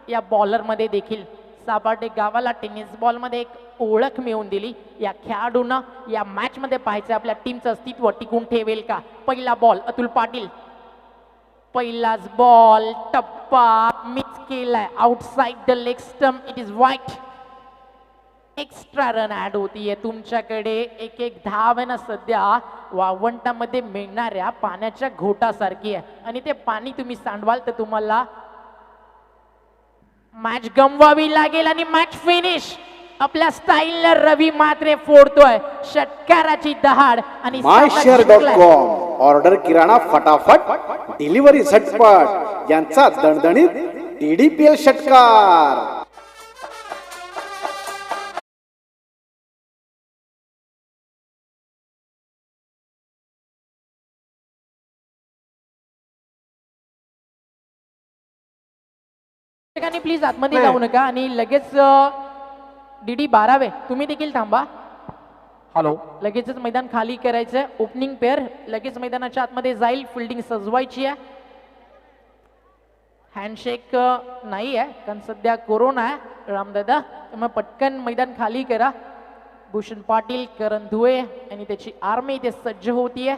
या बॉलरमध्ये देखील. सापाटे गावाला टेनिस बॉलमध्ये एक ओळख मिळवून दिली. या खेळाडूंना या मॅचमध्ये पाहायचं आपल्या टीमचं अस्तित्व टिकून ठेवेल का. पहिला बॉल अतुल पाटील. पहिलाच बॉल टप्पा मिस केलाय outside the leg stump. It is वाईट. एक्स्ट्रा रन ऍड होतीये तुमच्याकडे. एक धाव आहे ना सध्या वावंटामध्ये मिळणाऱ्या पाण्याच्या घोटासारखी आहे आणि ते पाणी तुम्ही सांडवाल तर तुम्हाला मॅच गमवावी लागेल आणि मॅच फिनिश आपल्या स्टाईलनं रवी म्हात्रे फोडतोय. षटकाराची दहाड आणि myshare.com. ऑर्डर किराणा फटाफट डिलिव्हरी झटपट यांचा दणदणीत TDPL षटकार. प्लीज आतमध्ये जाऊ नका आणि लगेच DD 12 तुम्ही देखील थांबा. हॅलो. लगेचच मैदान खाली करायचंय. ओपनिंग पेअर लगेच मैदानाच्या आतमध्ये जाईल. फिल्डिंग सजवायची आहे. हँडशेक नाही आहे कारण सध्या कोरोना आहे रामदादा. त्यामुळे पटकन मैदान खाली करा. भूषण पाटील, करण धुळे आणि त्याची आर्मी इथे सज्ज होतीये.